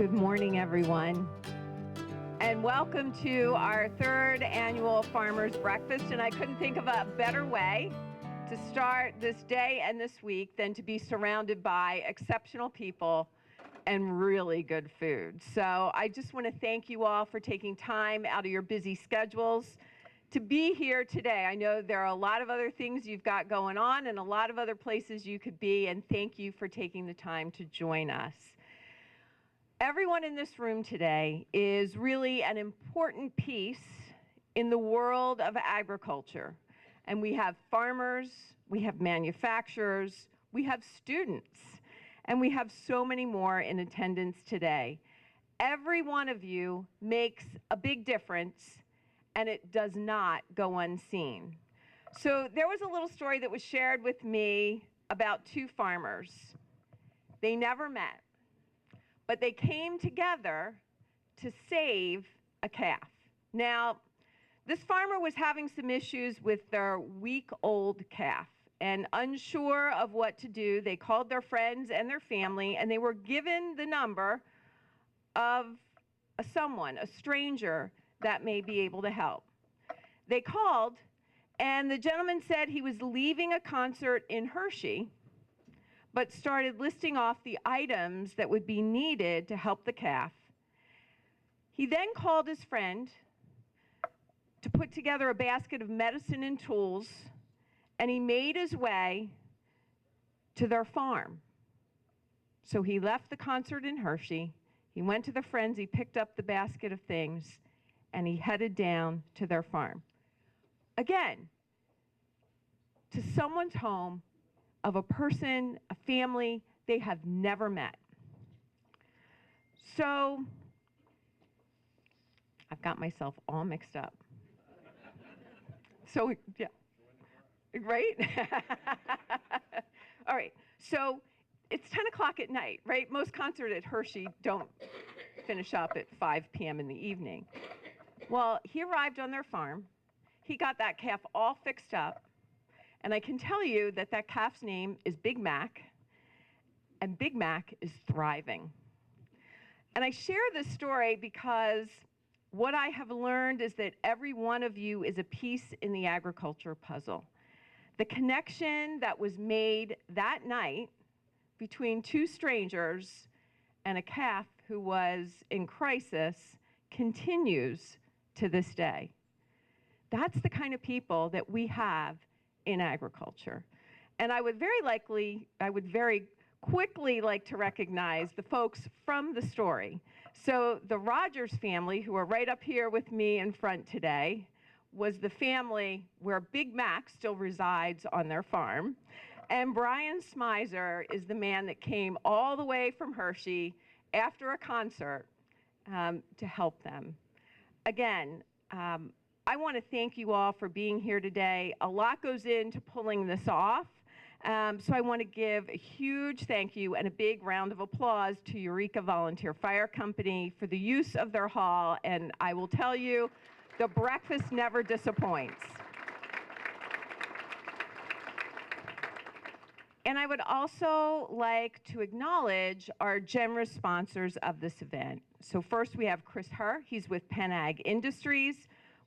Good morning, everyone, and welcome to our third annual Farmers Breakfast. And I couldn't think of a better way to start this day and this week than to be surrounded by exceptional people and really good food. So I just want to thank you all for taking time out of your busy schedules to be here today. I know there are a lot of other things you've got going on and a lot of other places you could be, and thank you for taking the time to join us. Everyone in this room today is really an important piece in the world of agriculture. And we have farmers, we have manufacturers, we have students, and we have so many more in attendance today. Every one of you makes a big difference, and it does not go unseen. So there was a little story that was shared with me about two farmers. They never met, but they came together to save a calf. Now, this farmer was having some issues with their week-old calf, and unsure of what to do, they called their friends and their family, and they were given the number of someone, a stranger, that may be able to help. They called, and the gentleman said he was leaving a concert in Hershey, but started listing off the items that would be needed to help the calf. He then called his friend to put together a basket of medicine and tools, and he made his way to their farm. So he left the concert in Hershey, he went to the friends, he picked up the basket of things, and he headed down to their farm. Again, to someone's home of a person, a family they have never met. So I've got myself all mixed up. So, yeah, right? All right, so it's 10 o'clock at night, right? Most concerts at Hershey don't finish up at 5 p.m. in the evening. Well, he arrived on their farm. He got that calf all fixed up. And I can tell you that that calf's name is Big Mac, and Big Mac is thriving. And I share this story because what I have learned is that every one of you is a piece in the agriculture puzzle. The connection that was made that night between two strangers and a calf who was in crisis continues to this day. That's the kind of people that we have in agriculture. And I would very quickly like to recognize the folks from the story. So the Rogers family, who are right up here with me in front today, was the family where Big Mac still resides on their farm. And Brian Smizer is the man that came all the way from Hershey after a concert to help them. Again, I want to thank you all for being here today. A lot goes into pulling this off. So I want to give a huge thank you and a big round of applause to Eureka Volunteer Fire Company for the use of their hall. And I will tell you, the breakfast never disappoints. And I would also like to acknowledge our generous sponsors of this event. So first we have Chris Herr, he's with Penn Ag Industries.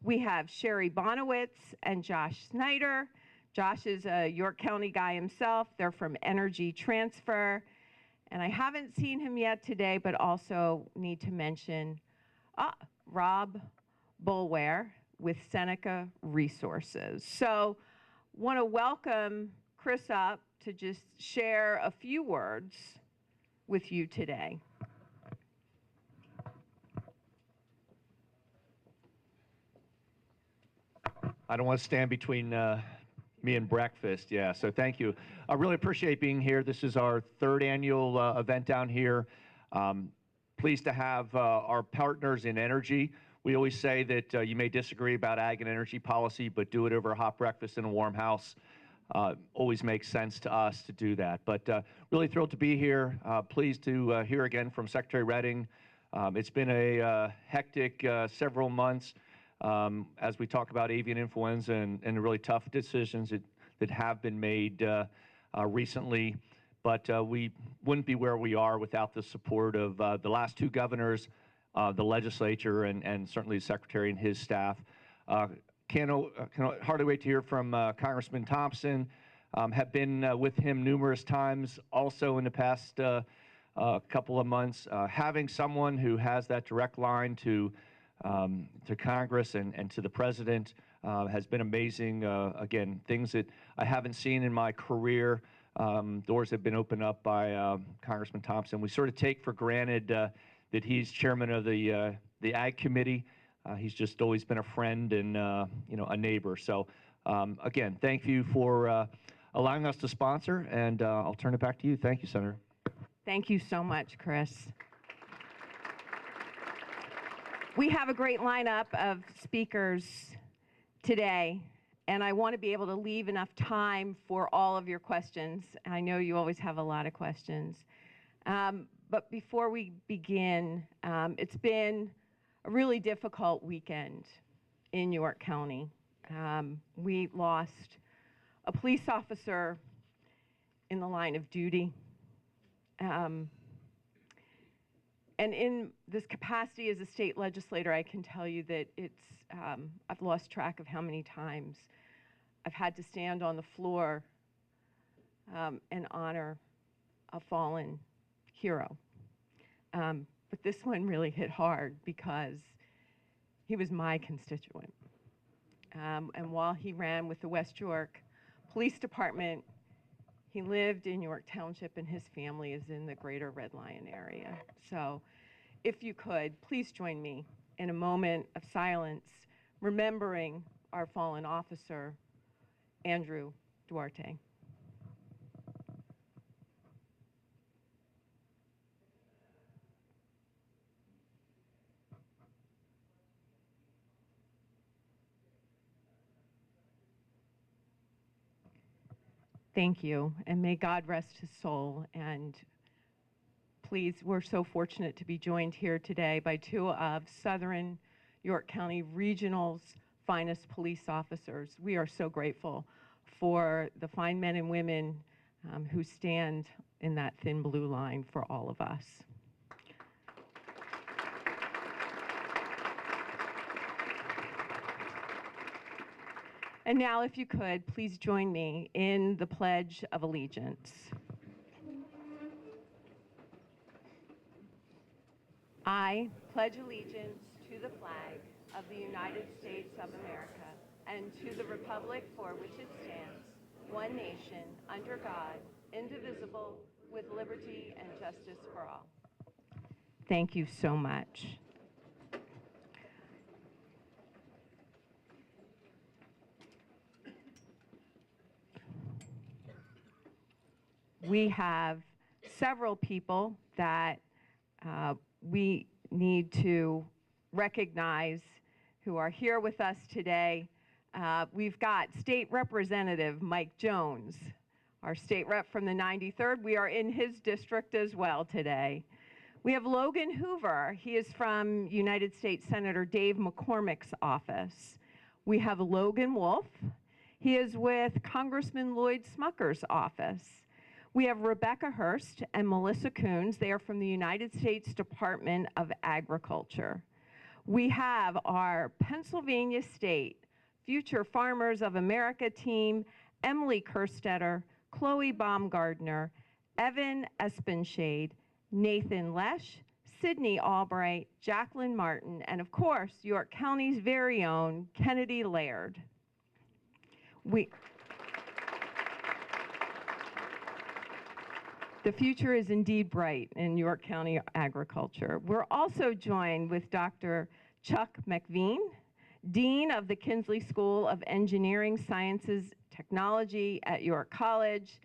We have Sherry Bonowitz and Josh Snyder. Josh is a York County guy himself. They're from Energy Transfer. And I haven't seen him yet today, but also need to mention Rob Bulware with Seneca Resources. So want to welcome Chris up to just share a few words with you today. I don't want to stand between me and breakfast. Yeah, so thank you. I really appreciate being here. This is our third annual event down here. Pleased to have our partners in energy. We always say that you may disagree about ag and energy policy, but do it over a hot breakfast in a warm house. Always makes sense to us to do that. But really thrilled to be here. Pleased to hear again from Secretary Redding. It's been a hectic several months. As we talk about avian influenza and really tough decisions that have been made recently. but we wouldn't be where we are without the support of the last two governors, the legislature, and certainly the secretary and his staff. Can hardly wait to hear from Congressman Thompson. Have been with him numerous times also in the past couple of months. Having someone who has that direct line to Congress and to the president has been amazing. Again, things that I haven't seen in my career. Doors have been opened up by Congressman Thompson. We sort of take for granted that he's chairman of the Ag Committee. He's just always been a friend and a neighbor. So again, thank you for allowing us to sponsor, and I'll turn it back to you. Thank you, Senator. Thank you so much, Chris. We have a great lineup of speakers today, and I want to be able to leave enough time for all of your questions. I know you always have a lot of questions. But before we begin, it's been a really difficult weekend in York County. We lost a police officer in the line of duty. And in this capacity as a state legislator, I can tell you that I've lost track of how many times I've had to stand on the floor and honor a fallen hero. But this one really hit hard because he was my constituent. And while he ran with the West York Police Department, he lived in York Township, and his family is in the greater Red Lion area. So if you could, please join me in a moment of silence, remembering our fallen officer, Andrew Duarte. Thank you, and may God rest his soul. And please, we're so fortunate to be joined here today by two of Southern York County Regional's finest police officers. We are so grateful for the fine men and women who stand in that thin blue line for all of us. And now, if you could, please join me in the Pledge of Allegiance. I pledge allegiance to the flag of the United States of America and to the republic for which it stands, one nation, under God, indivisible, with liberty and justice for all. Thank you so much. We have several people that we need to recognize who are here with us today. We've got State Representative Mike Jones, our state rep from the 93rd. We are in his district as well today. We have Logan Hoover. He is from United States Senator Dave McCormick's office. We have Logan Wolf. He is with Congressman Lloyd Smucker's office. We have Rebecca Hurst and Melissa Coons. They are from the United States Department of Agriculture. We have our Pennsylvania State Future Farmers of America team, Emily Kerstetter, Chloe Baumgardner, Evan Espenshade, Nathan Lesh, Sydney Albright, Jacqueline Martin, and of course, York County's very own Kennedy Laird. The future is indeed bright in York County agriculture. We're also joined with Dr. Chuck McVean, Dean of the Kinsley School of Engineering, Sciences, Technology at York College.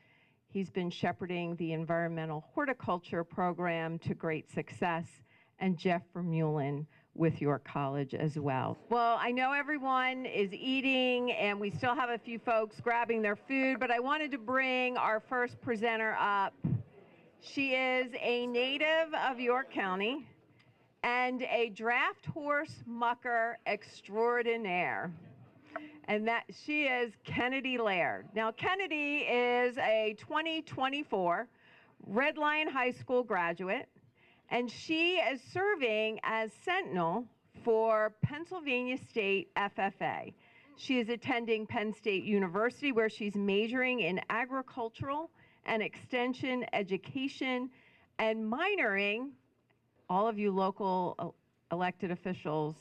He's been shepherding the environmental horticulture program to great success, and Jeff Vermeulen with York College as well. Well, I know everyone is eating and we still have a few folks grabbing their food, but I wanted to bring our first presenter up. She is a native of York County and a draft horse mucker extraordinaire. And that she is Kennedy Laird. Now, Kennedy is a 2024 Red Lion High School graduate, and she is serving as Sentinel for Pennsylvania State FFA. She is attending Penn State University, where she's majoring in agricultural and extension education and minoring, all of you local elected officials,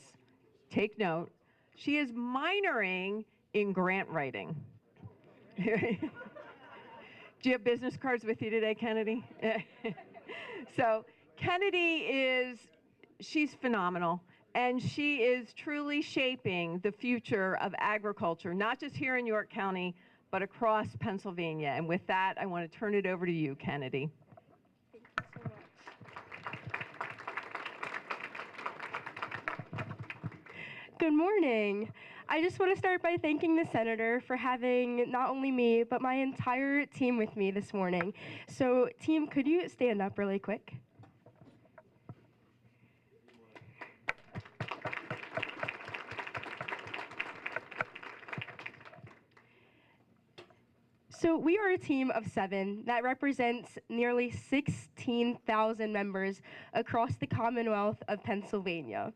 take note, she is minoring in grant writing. Do you have business cards with you today, Kennedy? So Kennedy she's phenomenal, and she is truly shaping the future of agriculture, not just here in York County, but across Pennsylvania. And with that, I want to turn it over to you, Kennedy. Thank you so much. Good morning. I just want to start by thanking the Senator for having not only me, but my entire team with me this morning. So, team, could you stand up really quick? So we are a team of 7 that represents nearly 16,000 members across the Commonwealth of Pennsylvania.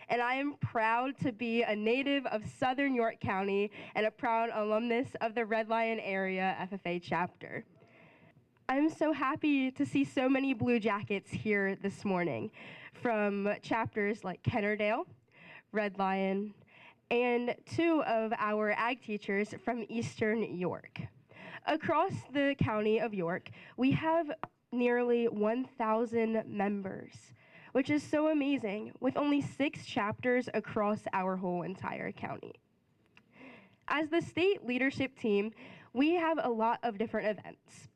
And I am proud to be a native of Southern York County and a proud alumnus of the Red Lion Area FFA chapter. I'm so happy to see so many Blue Jackets here this morning from chapters like Kennedy, Red Lion, and 2 of our ag teachers from Eastern York. Across the county of York, we have nearly 1,000 members, which is so amazing, with only 6 chapters across our whole entire county. As the state leadership team, we have a lot of different events.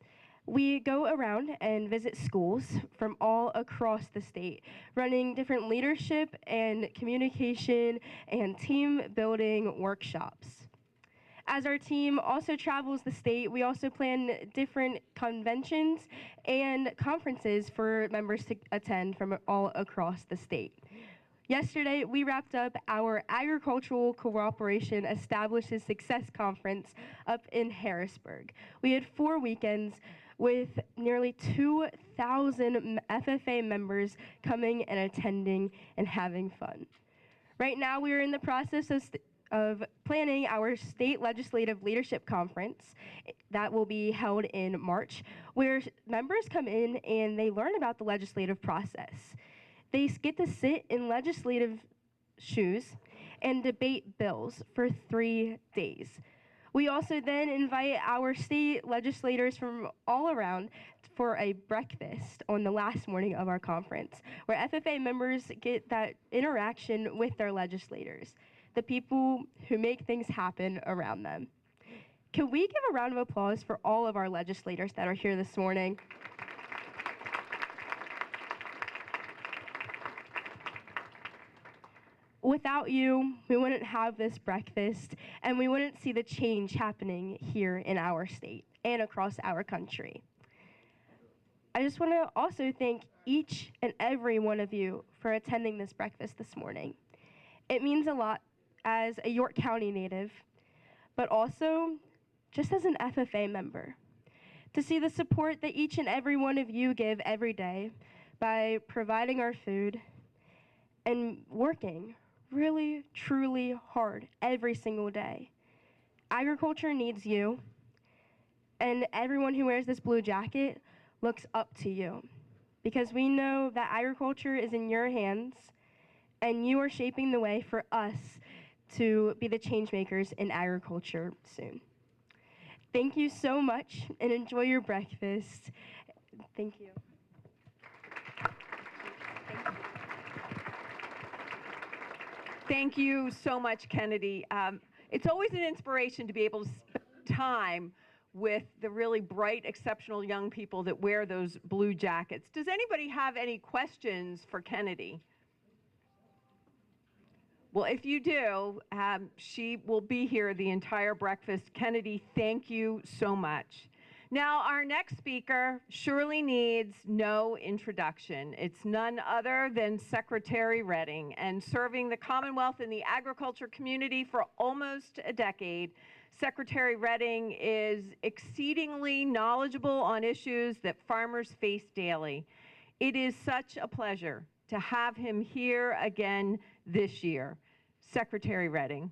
We go around and visit schools from all across the state, running different leadership and communication and team building workshops. As our team also travels the state, we also plan different conventions and conferences for members to attend from all across the state. Yesterday, we wrapped up our Agricultural Cooperation Establishes Success Conference up in Harrisburg. We had 4 weekends with nearly 2,000 FFA members coming and attending and having fun. Right now, we are in the process of planning our state legislative leadership conference that will be held in March, where members come in and they learn about the legislative process. They get to sit in legislative shoes and debate bills for 3 days. We also then invite our state legislators from all around for a breakfast on the last morning of our conference, where FFA members get that interaction with their legislators, the people who make things happen around them. Can we give a round of applause for all of our legislators that are here this morning? Without you, we wouldn't have this breakfast, and we wouldn't see the change happening here in our state and across our country. I just want to also thank each and every one of you for attending this breakfast this morning. It means a lot as a York County native, but also just as an FFA member, to see the support that each and every one of you give every day by providing our food and working really, truly hard every single day. Agriculture needs you, and everyone who wears this blue jacket looks up to you, because we know that agriculture is in your hands, and you are shaping the way for us to be the change makers in agriculture soon. Thank you so much, and enjoy your breakfast. Thank you. Thank you so much, Kennedy. It's always an inspiration to be able to spend time with the really bright, exceptional young people that wear those blue jackets. Does anybody have any questions for Kennedy? Well, if you do, she will be here the entire breakfast. Kennedy, thank you so much. Now, our next speaker surely needs no introduction. It's none other than Secretary Redding, and serving the Commonwealth and the agriculture community for almost a decade, Secretary Redding is exceedingly knowledgeable on issues that farmers face daily. It is such a pleasure to have him here again this year. Secretary Redding.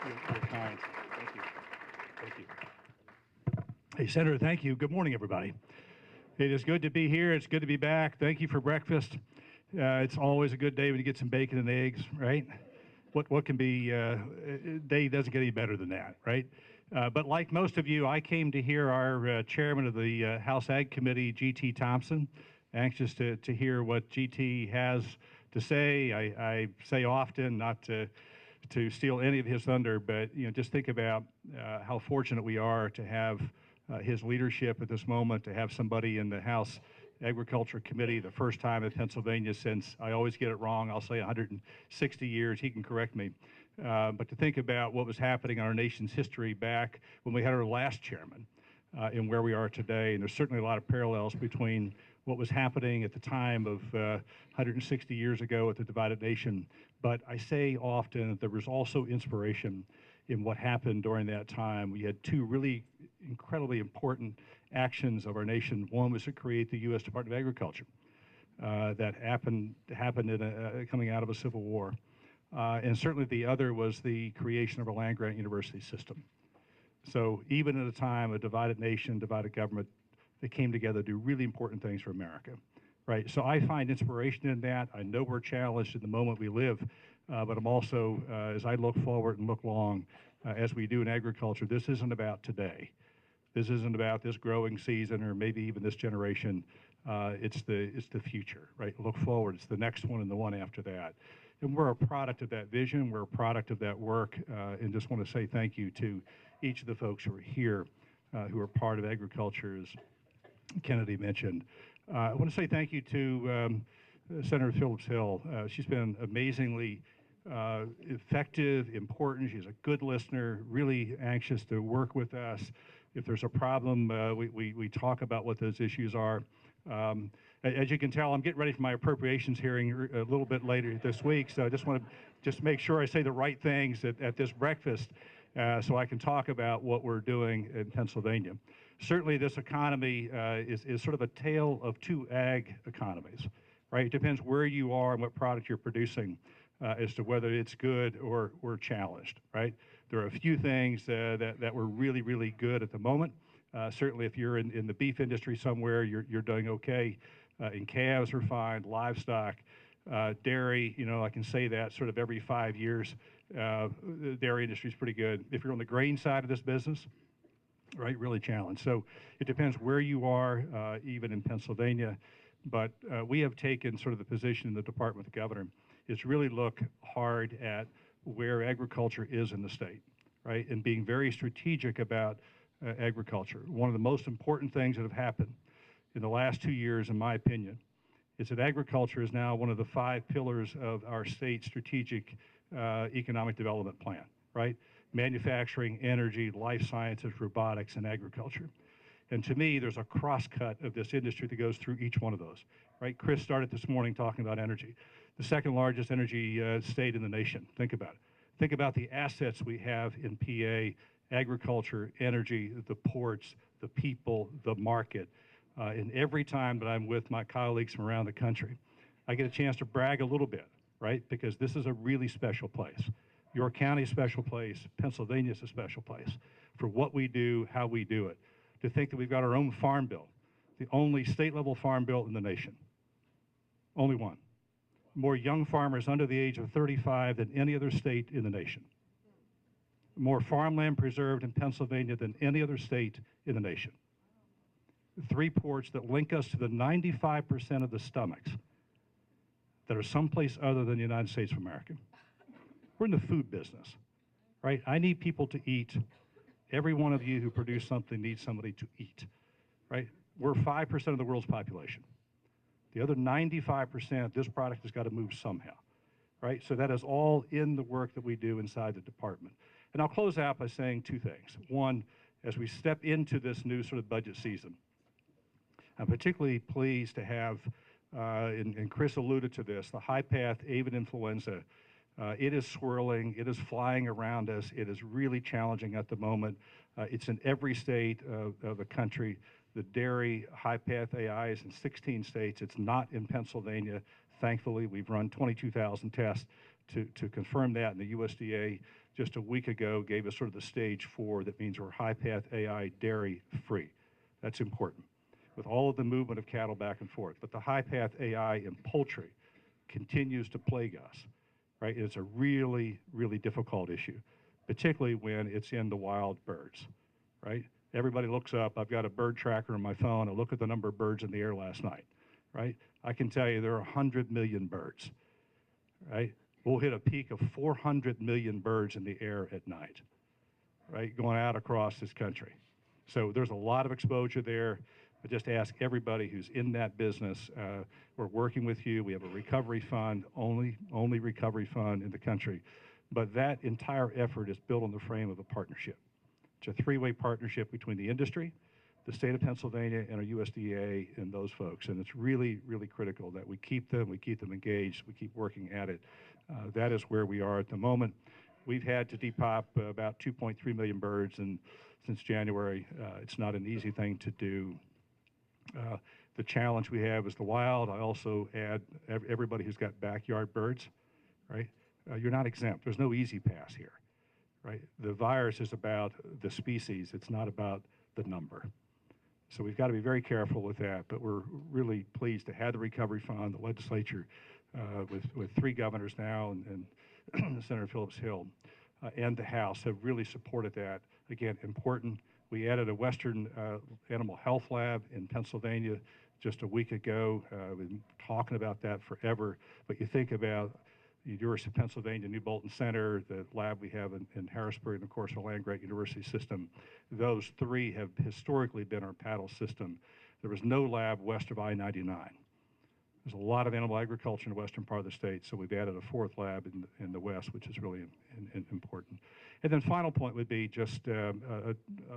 You're kind. Thank you. Thank you. Hey, Senator, thank you. Good morning, everybody. It is good to be here. It's good to be back. Thank you for breakfast. It's always a good day when you get some bacon and eggs, right? What can be, day doesn't get any better than that, right? But like most of you, I came to hear our chairman of the House Ag Committee, G.T. Thompson, anxious to hear what G.T. has to say. I say often, not to steal any of his thunder, but just think about how fortunate we are to have his leadership at this moment, to have somebody in the House Agriculture Committee the first time in Pennsylvania since, I always get it wrong, I'll say 160 years, he can correct me. But to think about what was happening in our nation's history back when we had our last chairman and where we are today, and there's certainly a lot of parallels between what was happening at the time of 160 years ago at the divided nation. But I say often that there was also inspiration in what happened during that time. We had two really incredibly important actions of our nation. One was to create the U.S. Department of Agriculture that happened coming out of a civil war. And certainly the other was the creation of a land-grant university system. So even at a time of divided nation, divided government, they came together to do really important things for America, right? So I find inspiration in that. I know we're challenged in the moment we live, but I'm also, as I look forward and look long, as we do in agriculture, this isn't about today. This isn't about this growing season or maybe even this generation. It's the future, right? Look forward. It's the next one and the one after that. And we're a product of that vision. We're a product of that work. And just want to say thank you to each of the folks who are here, who are part of agriculture, as Kennedy mentioned. I want to say thank you to Senator Phillips-Hill. She's been amazingly effective, important. She's a good listener, really anxious to work with us. If there's a problem, we talk about what those issues are. As you can tell, I'm getting ready for my appropriations hearing a little bit later this week, so I just want to make sure I say the right things at this breakfast so I can talk about what we're doing in Pennsylvania. Certainly this economy is sort of a tale of two ag economies, right? It depends where you are and what product you're producing as to whether it's good or challenged, right? There are a few things that were really, really good at the moment. Certainly if you're in the beef industry somewhere, you're doing okay. And calves are fine, livestock, dairy, I can say that sort of every 5 years, the dairy industry is pretty good. If you're on the grain side of this business, right, really challenged. So it depends where you are, even in Pennsylvania. But we have taken sort of the position in the Department of the Governor is really look hard at where agriculture is in the state, right, and being very strategic about agriculture. One of the most important things that have happened in the last 2 years, in my opinion, is that agriculture is now one of the 5 pillars of our state's strategic economic development plan, right? Manufacturing, energy, life sciences, robotics, and agriculture. And to me, there's a cross-cut of this industry that goes through each one of those, right? Chris started this morning talking about energy. The second largest energy state in the nation. Think about it. Think about the assets we have in PA, agriculture, energy, the ports, the people, the market. And every time that I'm with my colleagues from around the country, I get a chance to brag a little bit, right? Because this is a really special place. York County is a special place. Pennsylvania is a special place for what we do, how we do it. To think that we've got our own farm bill, the only state-level farm bill in the nation. Only one. More young farmers under the age of 35 than any other state in the nation. More farmland preserved in Pennsylvania than any other state in the nation. 3 ports that link us to the 95% of the stomachs that are someplace other than the United States of America. We're in the food business, right? I need people to eat. Every one of you who produce something needs somebody to eat, right? We're 5% of the world's population. The other 95%, this product has got to move somehow, right? So that is all in the work that we do inside the department. And I'll close out by saying 2 things. One, as we step into this new sort of budget season, I'm particularly pleased to have, and Chris alluded to this, the high path avian influenza It is swirling, it is flying around us, it is really challenging at the moment. It's in every state of the country. The dairy high-path AI is in 16 states. It's not in Pennsylvania. Thankfully, we've run 22,000 tests to confirm that, and the USDA just a week ago gave us sort of the stage 4. That means we're high-path AI dairy free. That's important, with all of the movement of cattle back and forth. But the high-path AI in poultry continues to plague us, right? It's a really, really difficult issue, particularly when it's in the wild birds, right? Everybody looks up. I've got a bird tracker on my phone. I look at the number of birds in the air last night, right? I can tell you there are 100 million birds, right? We'll hit a peak of 400 million birds in the air at night, right, going out across this country. So there's a lot of exposure there. I just ask everybody who's in that business, we're working with you. We have a recovery fund, only recovery fund in the country. But that entire effort is built on the frame of a partnership. It's a 3-way partnership between the industry, the state of Pennsylvania, and our USDA and those folks. And it's really, really critical that we keep them engaged, we keep working at it. That is where we are at the moment. We've had to depop about 2.3 million birds since January. It's not an easy thing to do. The challenge we have is the wild. I also add everybody who's got backyard birds, right? You're not exempt. There's no easy pass here, right? The virus is about the species. It's not about the number. So we've got to be very careful with that, but we're really pleased to have the recovery fund, the legislature, with 3 governors now, and Senator Phillips-Hill, and the House have really supported that. Again, important. We added a Western Animal Health Lab in Pennsylvania just a week ago. We've been talking about that forever, but you think about the University of Pennsylvania, New Bolton Center, the lab we have in Harrisburg, and of course our land-grant university system. Those 3 have historically been our paddle system. There was no lab west of I-99. There's a lot of animal agriculture in the western part of the state, so we've added a 4th lab in the west, which is really important. And then final point would be just a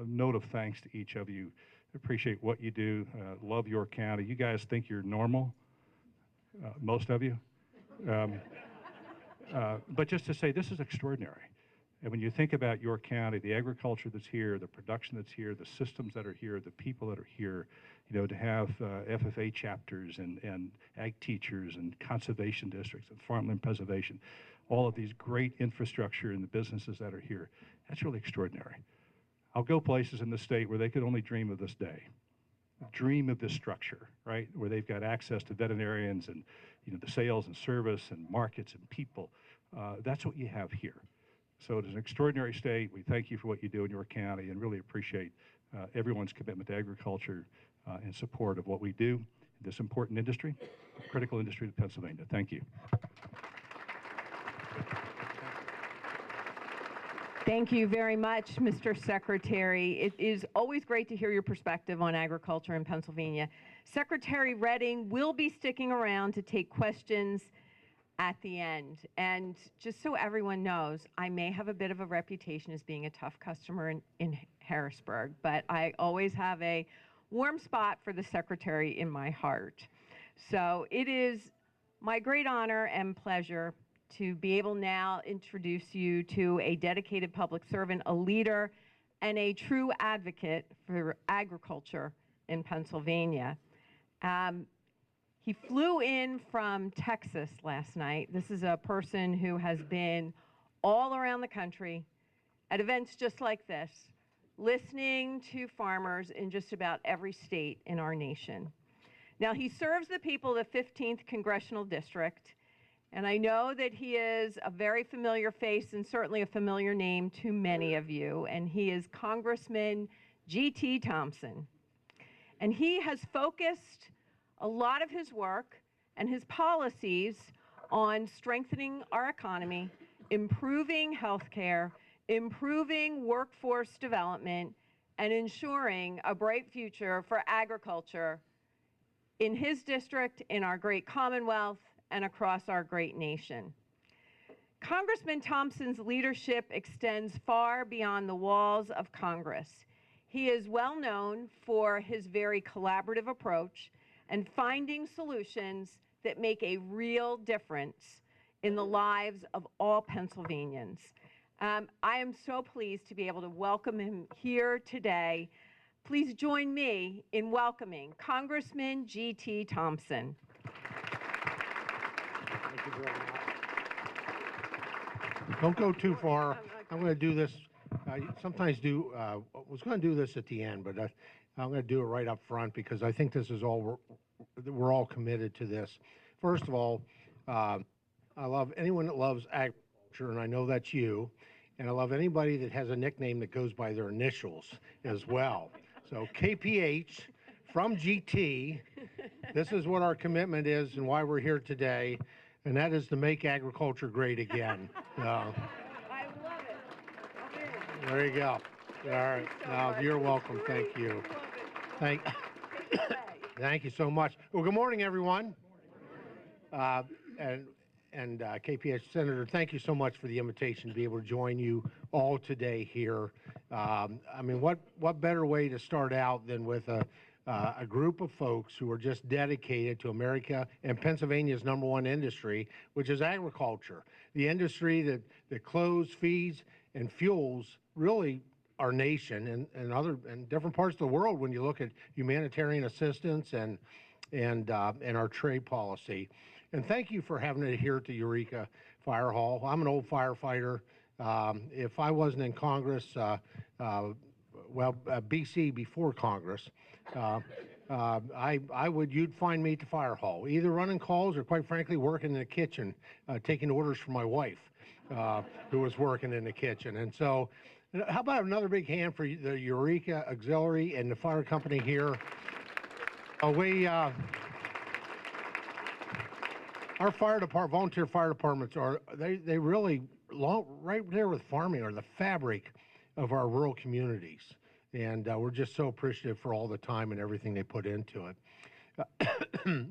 note of thanks to each of you. Appreciate what you do. Love your county. You guys think you're normal, most of you. But just to say, this is extraordinary. And when you think about your county, the agriculture that's here, the production that's here, the systems that are here, the people that are here, you know, to have FFA chapters and ag teachers and conservation districts and farmland preservation, all of these great infrastructure and the businesses that are here, that's really extraordinary. I'll go places in the state where they could only dream of this day, dream of this structure, right, where they've got access to veterinarians and, you know, the sales and service and markets and people. That's what you have here. So it is an extraordinary state. We thank you for what you do in your county and really appreciate everyone's commitment to agriculture and support of what we do in this important industry, critical industry to Pennsylvania. Thank you. Thank you very much, Mr. Secretary. It is always great to hear your perspective on agriculture in Pennsylvania. Secretary Redding will be sticking around to take questions at the end. And just so everyone knows, I may have a bit of a reputation as being a tough customer in Harrisburg, but I always have a warm spot for the Secretary in my heart. So it is my great honor and pleasure to be able now introduce you to a dedicated public servant, a leader, and a true advocate for agriculture in Pennsylvania. He flew in from Texas last night. This is a person who has been all around the country at events just like this, listening to farmers in just about every state in our nation. Now, he serves the people of the 15th Congressional District, and I know that he is a very familiar face and certainly a familiar name to many of you, and he is Congressman G.T. Thompson. And he has focused a lot of his work and his policies on strengthening our economy, improving healthcare, improving workforce development, and ensuring a bright future for agriculture in his district, in our great Commonwealth, and across our great nation. Congressman Thompson's leadership extends far beyond the walls of Congress. He is well known for his very collaborative approach and finding solutions that make a real difference in the lives of all Pennsylvanians. I am so pleased to be able to welcome him here today. Please join me in welcoming Congressman G.T. Thompson. Thank you very much. Don't go too far. I'm going to do this. I sometimes do. I was going to do this at the end, but I'm going to do it right up front because I think this is all we're all committed to this. First of all, I love anyone that loves agriculture, and I know that's you. And I love anybody that has a nickname that goes by their initials as well. So KPH from GT, this is what our commitment is and why we're here today, and that is to make agriculture great again. I love it. There you go. All right. Now, you're welcome. Thank you. Thank you so much. Well, good morning, everyone. And KPH Senator, thank you so much for the invitation to be able to join you all today here. I mean, what better way to start out than with a group of folks who are just dedicated to America and Pennsylvania's #1 industry, which is agriculture, the industry that clothes, feeds, and fuels really our nation and different parts of the world when you look at humanitarian assistance and our trade policy. And thank you for having it here at the Eureka Fire Hall. I'm an old firefighter. If I wasn't in Congress, BC before Congress, you'd find me at the fire hall, either running calls or, quite frankly, working in the kitchen, taking orders from my wife, who was working in the kitchen. And so, how about another big hand for the Eureka Auxiliary and the fire company here? Our fire department, volunteer fire departments they really right there with farming are the fabric of our rural communities, and we're just so appreciative for all the time and everything they put into it.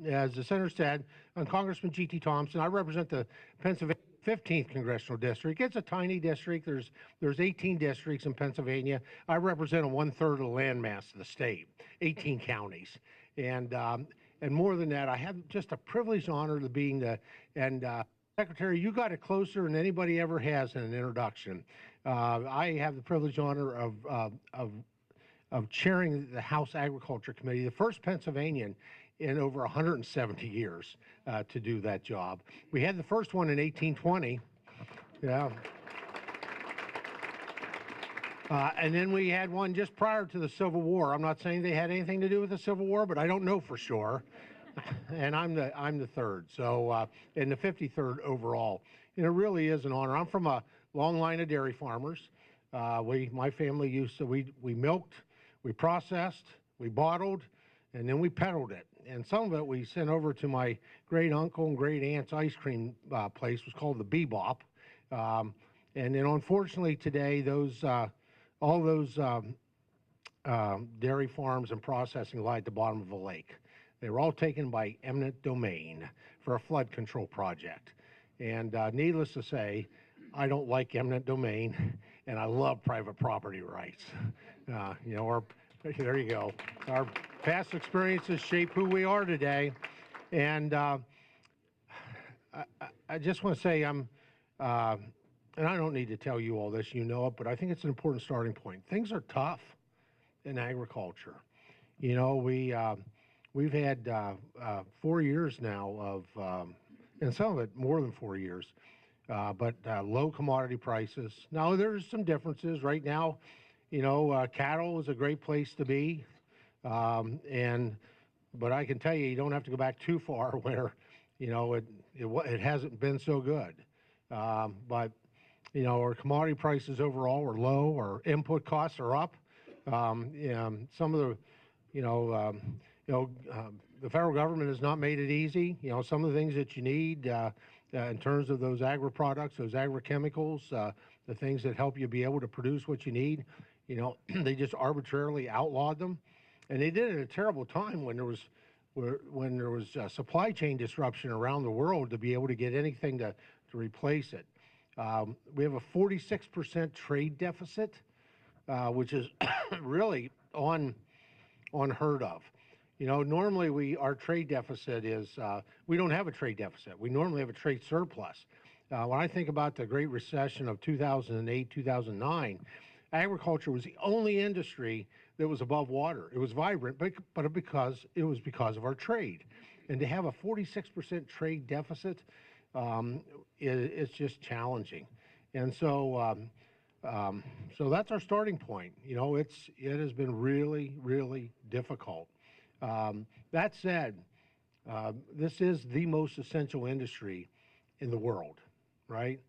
As the senator said, I'm Congressman G.T. Thompson. I represent the Pennsylvania 15th congressional district. It's a tiny district. There's 18 districts in Pennsylvania. I represent 1/3 of the landmass of the state, 18 counties, and more than that, I have just a privileged honor to being Secretary, you got it closer than anybody ever has in an introduction. I have the privileged honor of chairing the House Agriculture Committee, the first Pennsylvanian in over 170 years to do that job. We had the first one in 1820. Yeah. And then we had one just prior to the Civil War. I'm not saying they had anything to do with the Civil War, but I don't know for sure. And I'm the third, so and the 53rd overall. And it really is an honor. I'm from a long line of dairy farmers. My family we milked, we processed, we bottled, and then we peddled it. And some of it we sent over to my great uncle and great aunt's ice cream place. It was called the Bebop. And then unfortunately today all those dairy farms and processing lie at the bottom of a lake. They were all taken by eminent domain for a flood control project. And needless to say, I don't like eminent domain, and I love private property rights. There you go. Our past experiences shape who we are today. And I just want to say and I don't need to tell you all this, you know it, but I think it's an important starting point. Things are tough in agriculture. We've had 4 years now of, and some of it more than 4 years, but low commodity prices. Now, there's some differences. Right now, cattle is a great place to be. But I can tell you, you don't have to go back too far where, it hasn't been so good. But our commodity prices overall are low, our input costs are up. Some of the federal government has not made it easy. Some of the things that you need in terms of those agri-products, those agri-chemicals, the things that help you be able to produce what you need, they just arbitrarily outlawed them. And they did it at a terrible time when there was supply chain disruption around the world to be able to get anything to replace it. We have a 46% trade deficit, which is really unheard of. Normally our trade deficit is, we don't have a trade deficit. We normally have a trade surplus. When I think about the Great Recession of 2008, 2009, agriculture was the only industry that was above water. It was vibrant, but it was because of our trade. And to have a 46% trade deficit, it's just challenging. And so that's our starting point. You know, it has been really, really difficult. That said, this is the most essential industry in the world, right?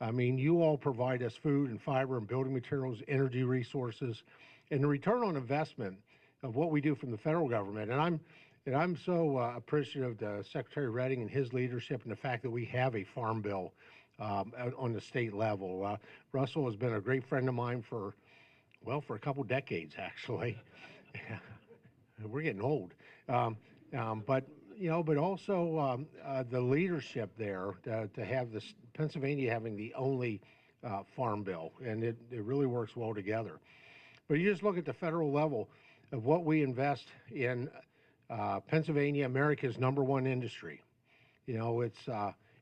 I mean, you all provide us food and fiber and building materials, energy resources, and the return on investment of what we do from the federal government. And I'm so appreciative to Secretary Redding and his leadership and the fact that we have a farm bill on the state level. Russell has been a great friend of mine for a couple decades, actually. We're getting old. But also the leadership there to have this Pennsylvania having the only farm bill, and it really works well together. But you just look at the federal level of what we invest in Pennsylvania, America's #1 industry. You know, it's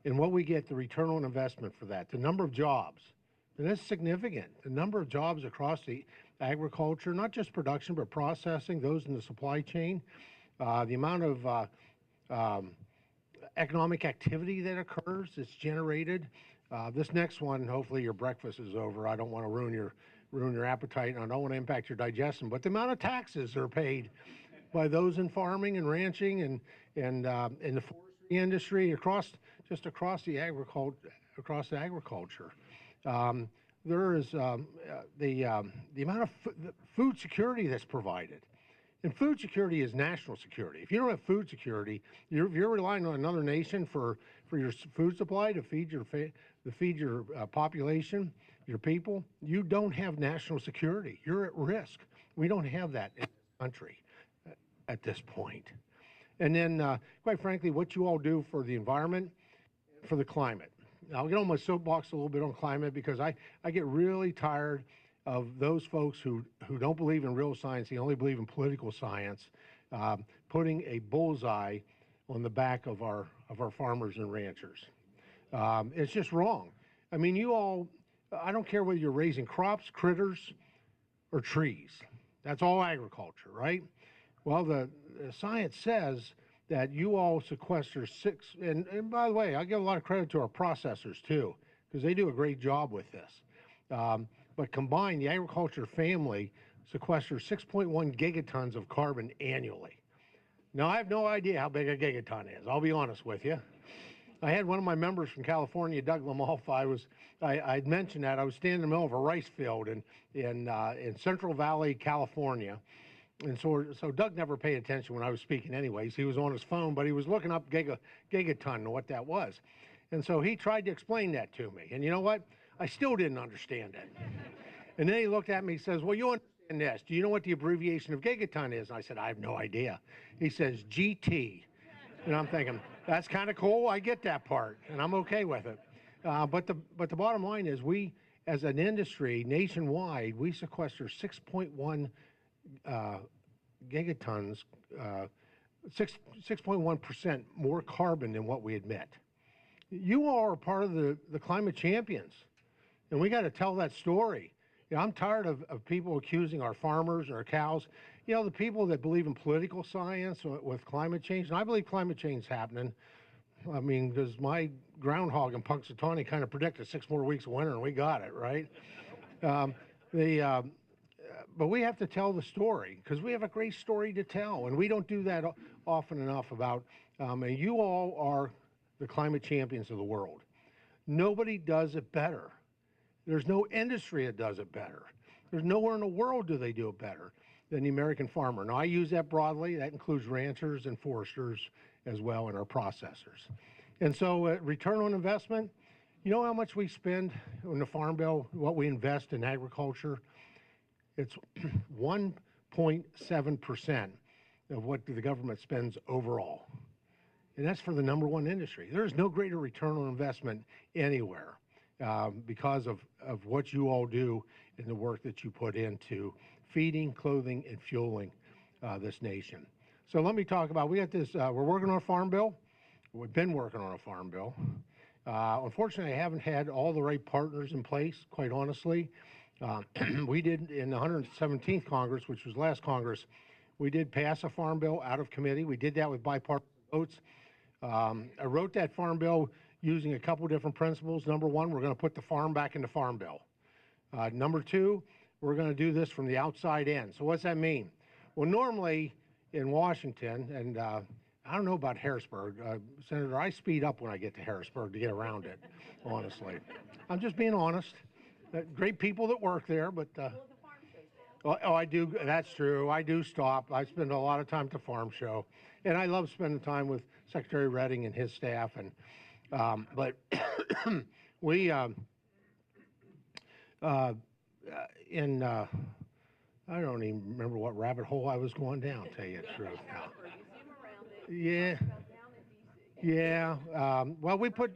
and what we get, the return on investment for that, the number of jobs, and that's significant. The number of jobs across the agriculture, not just production, but processing, those in the supply chain, the amount of economic activity that occurs, that's generated. This next one, hopefully your breakfast is over. I don't want to ruin your appetite, and I don't want to impact your digestion, but the amount of taxes that are paid by those in farming and ranching and in the forestry industry across the agriculture. There is the amount of food security that's provided. And food security is national security. If you don't have food security, you're relying on another nation for your food supply to feed your population, your people. You don't have national security. You're at risk. We don't have that in this country at this point. And then, quite frankly, what you all do for the environment, for the climate. I'll get on my soapbox a little bit on climate because I get really tired of those folks who don't believe in real science, they only believe in political science, putting a bullseye on the back of our farmers and ranchers. It's just wrong. I mean, you all, I don't care whether you're raising crops, critters, or trees. That's all agriculture, right? Well, the science says that you all sequester and by the way, I give a lot of credit to our processors too, because they do a great job with this. But combined, the agriculture family sequesters 6.1 gigatons of carbon annually. Now, I have no idea how big a gigaton is. I'll be honest with you. I had one of my members from California, Doug Lamalfa. I'd mentioned that I was standing in the middle of a rice field in Central Valley, California. And so Doug never paid attention when I was speaking anyways. He was on his phone, but he was looking up gigaton and what that was. And so he tried to explain that to me. And you know what? I still didn't understand it. And then he looked at me and says, well, you understand this. Do you know what the abbreviation of gigaton is? And I said, I have no idea. He says, GT. And I'm thinking, that's kind of cool. I get that part, and I'm okay with it. But the bottom line is we, as an industry, nationwide, we sequester 6.1 gigatons, 6.1% more carbon than what we emit. You all are part of the climate champions, and we got to tell that story. You know, I'm tired of people accusing our farmers and our cows. You know, the people that believe in political science with climate change, and I believe climate change is happening. I mean, because my groundhog in Punxsutawney kind of predicted 6 more weeks of winter, and we got it, right? But we have to tell the story because we have a great story to tell, and we don't do that often enough about, and you all are the climate champions of the world. Nobody does it better. There's no industry that does it better. There's nowhere in the world do they do it better than the American farmer. Now, I use that broadly. That includes ranchers and foresters as well, and our processors. And so return on investment, you know how much we spend on the Farm Bill, what we invest in agriculture? It's 1.7% of what the government spends overall. And that's for the #1 industry. There's no greater return on investment anywhere because of what you all do and the work that you put into feeding, clothing, and fueling this nation. So let me talk about, we got this, we're working on a farm bill. We've been working on a farm bill. Unfortunately, I haven't had all the right partners in place, quite honestly. We did in the 117th Congress, which was last Congress, we did pass a farm bill out of committee. We did that with bipartisan votes. I wrote that farm bill using a couple different principles. Number one, we're going to put the farm back in the farm bill. Number two, we're going to do this from the outside in. So what's that mean? Well, normally in Washington, and I don't know about Harrisburg, Senator, I speed up when I get to Harrisburg to get around it, honestly. I'm just being honest. Great people that work there, but I do. That's true. I do stop. I spend a lot of time at the farm show, and I love spending time with Secretary Redding and his staff. And but we I don't even remember what rabbit hole I was going down. Tell you the truth. Yeah. Yeah. Well, we put.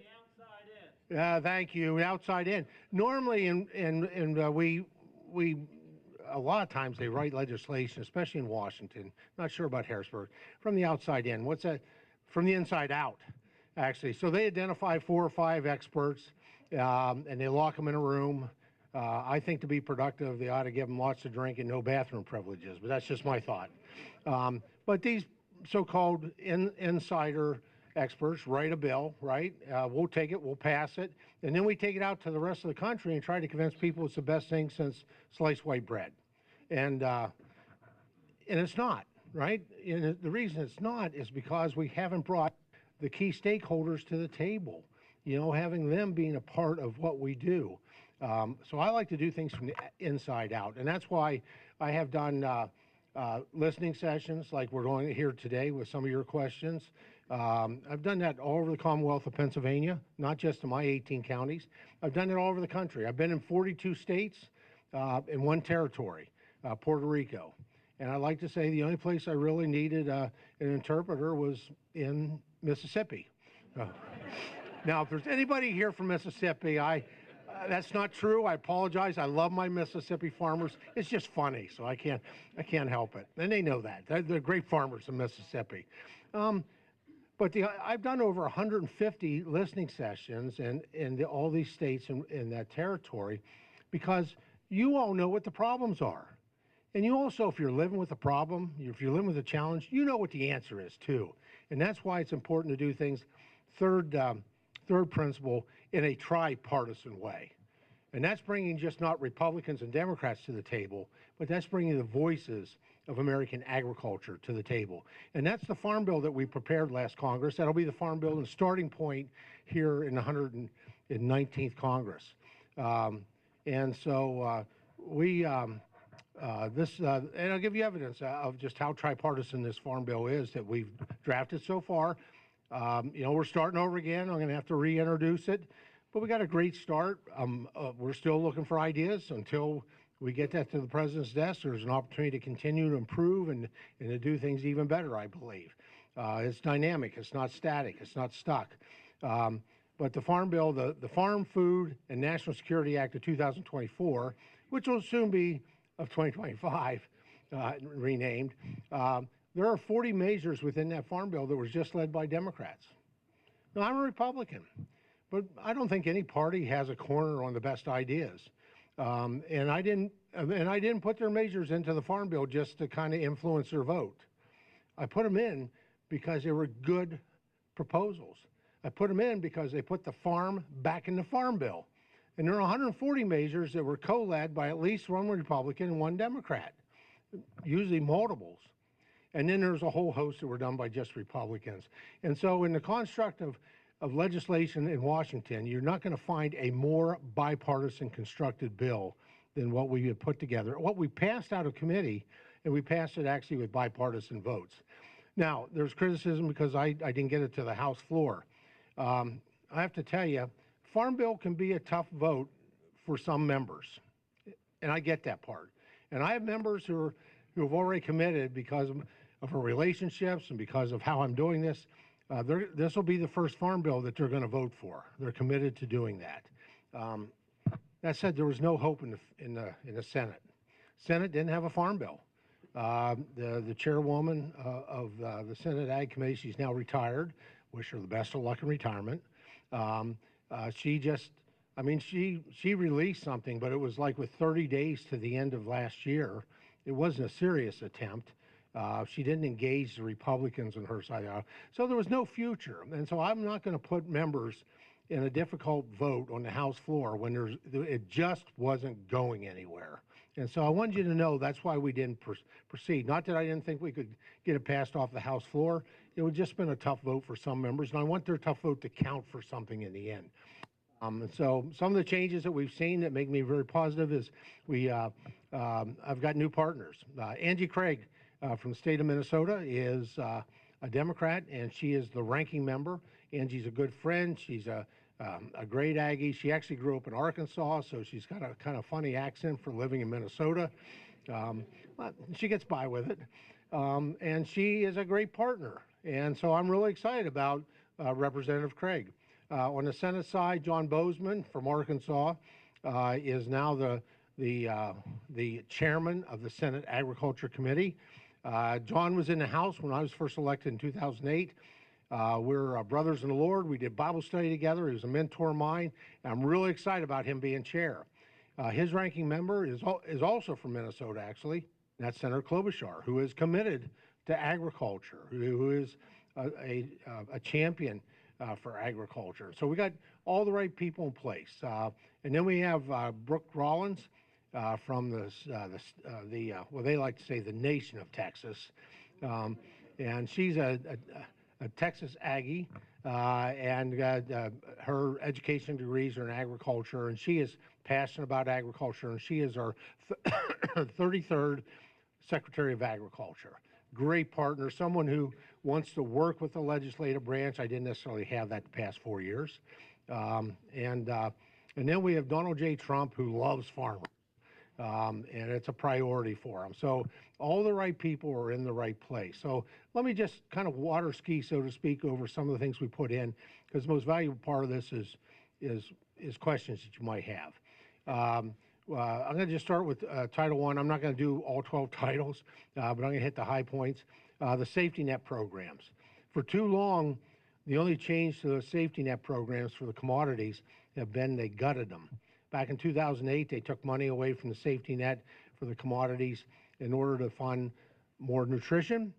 Thank you. Outside in. Normally, we a lot of times they write legislation, especially in Washington. Not sure about Harrisburg. From the outside in. What's that? From the inside out, actually. So they identify 4 or 5 experts, and they lock them in a room. I think to be productive, they ought to give them lots to drink and no bathroom privileges. But that's just my thought. But these so-called insider experts write a bill, right? We'll take it, we'll pass it, and then we take it out to the rest of the country and try to convince people it's the best thing since sliced white bread. And it's not, right? And the reason it's not is because we haven't brought the key stakeholders to the table, you know, having them being a part of what we do. So I like to do things from the inside out, and that's why I have done listening sessions like we're going here today with some of your questions. I've done that all over the Commonwealth of Pennsylvania, not just in my 18 counties. I've done it all over the country. I've been in 42 states in 1 territory, Puerto Rico. And I like to say the only place I really needed an interpreter was in Mississippi. Now, if there's anybody here from Mississippi, that's not true. I apologize. I love my Mississippi farmers. It's just funny, so I can't help it. And they know that. They're great farmers in Mississippi. But I've done over 150 listening sessions in all these states in that territory because you all know what the problems are. And you also, if you're living with a problem, if you're living with a challenge, you know what the answer is too. And that's why it's important to do things, third principle, in a tripartisan way. And that's bringing just not Republicans and Democrats to the table, but that's bringing the voices of American agriculture to the table. And that's the farm bill that we prepared last Congress. That'll be the farm bill and starting point here in the 119th Congress. And so and I'll give you evidence of just how tripartisan this farm bill is that we've drafted so far. You know, we're starting over again. I'm going to have to reintroduce it, but we got a great start. We're still looking for ideas until we get that to the president's desk. There's an opportunity to continue to improve and to do things even better, I believe. It's dynamic. It's not static. It's not stuck. But the farm bill, the Farm, Food, and National Security Act of 2024, which will soon be of 2025, renamed, there are 40 measures within that farm bill that was just led by Democrats. Now, I'm a Republican, but I don't think any party has a corner on the best ideas. And I didn't put their measures into the farm bill just to kind of influence their vote. I put them in because they were good proposals. I put them in because they put the farm back in the farm bill. And there are 140 measures that were co-led by at least 1 Republican and 1 Democrat, usually multiples. And then there's a whole host that were done by just Republicans. And so in the construct of legislation in Washington, you're not going to find a more bipartisan constructed bill than what we had put together. What we passed out of committee, and we passed it actually with bipartisan votes. Now, there's criticism because I didn't get it to the House floor. I have to tell you, Farm Bill can be a tough vote for some members, and I get that part. And I have members who have already committed because of our relationships and because of how I'm doing this. This will be the first Farm Bill that they're going to vote for. They're committed to doing that. That said, there was no hope in the Senate. Senate didn't have a Farm Bill. The chairwoman of the Senate Ag Committee, she's now retired. Wish her the best of luck in retirement. she just, I mean, she released something, but it was like with 30 days to the end of last year. It wasn't a serious attempt. She didn't engage the Republicans on her side. So there was no future. And so I'm not going to put members in a difficult vote on the House floor when it just wasn't going anywhere. And so I wanted you to know that's why we didn't proceed. Not that I didn't think we could get it passed off the House floor. It would just been a tough vote for some members, and I want their tough vote to count for something in the end. And so some of the changes that we've seen that make me very positive is I've got new partners. Angie Craig from the state of Minnesota is a Democrat, and she is the ranking member. Angie's a good friend. She's a great Aggie. She actually grew up in Arkansas, so she's got a kind of funny accent for living in Minnesota. She gets by with it. And she is a great partner. And so I'm really excited about Representative Craig. On the Senate side, John Bozeman from Arkansas is now the chairman of the Senate Agriculture Committee. John was in the House when I was first elected in 2008. We're brothers in the Lord. We did Bible study together. He was a mentor of mine. And I'm really excited about him being chair. His ranking member is also from Minnesota, actually. And that's Senator Klobuchar, who is committed to agriculture, who is a champion for agriculture. So we got all the right people in place. And then we have Brooke Rollins from well, they like to say the nation of Texas. And she's a Texas Aggie, and her education degrees are in agriculture, and she is passionate about agriculture, and she is our 33rd Secretary of Agriculture. Great partner, someone who wants to work with the legislative branch. I didn't necessarily have that the past 4 years. And then we have Donald J. Trump, who loves farmers. And it's a priority for him. So all the right people are in the right place. So let me just kind of water ski, so to speak, over some of the things we put in, because the most valuable part of this is questions that you might have. I'm going to just start with Title I. I'm not going to do all 12 titles, but I'm going to hit the high points. The safety net programs. For too long, the only change to the safety net programs for the commodities have been they gutted them. Back in 2008, they took money away from the safety net for the commodities in order to fund more nutrition,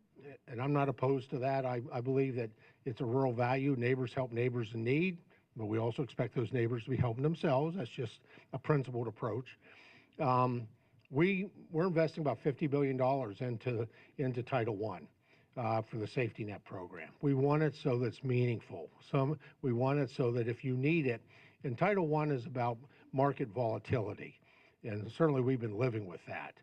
and I'm not opposed to that. I believe that it's a rural value. Neighbors help neighbors in need, but we also expect those neighbors to be helping themselves. That's just a principled approach. We're investing about $50 billion into Title I for the safety net program. We want it so that it's meaningful. We want it so that if you need it, and Title I is about market volatility, and certainly we've been living with that.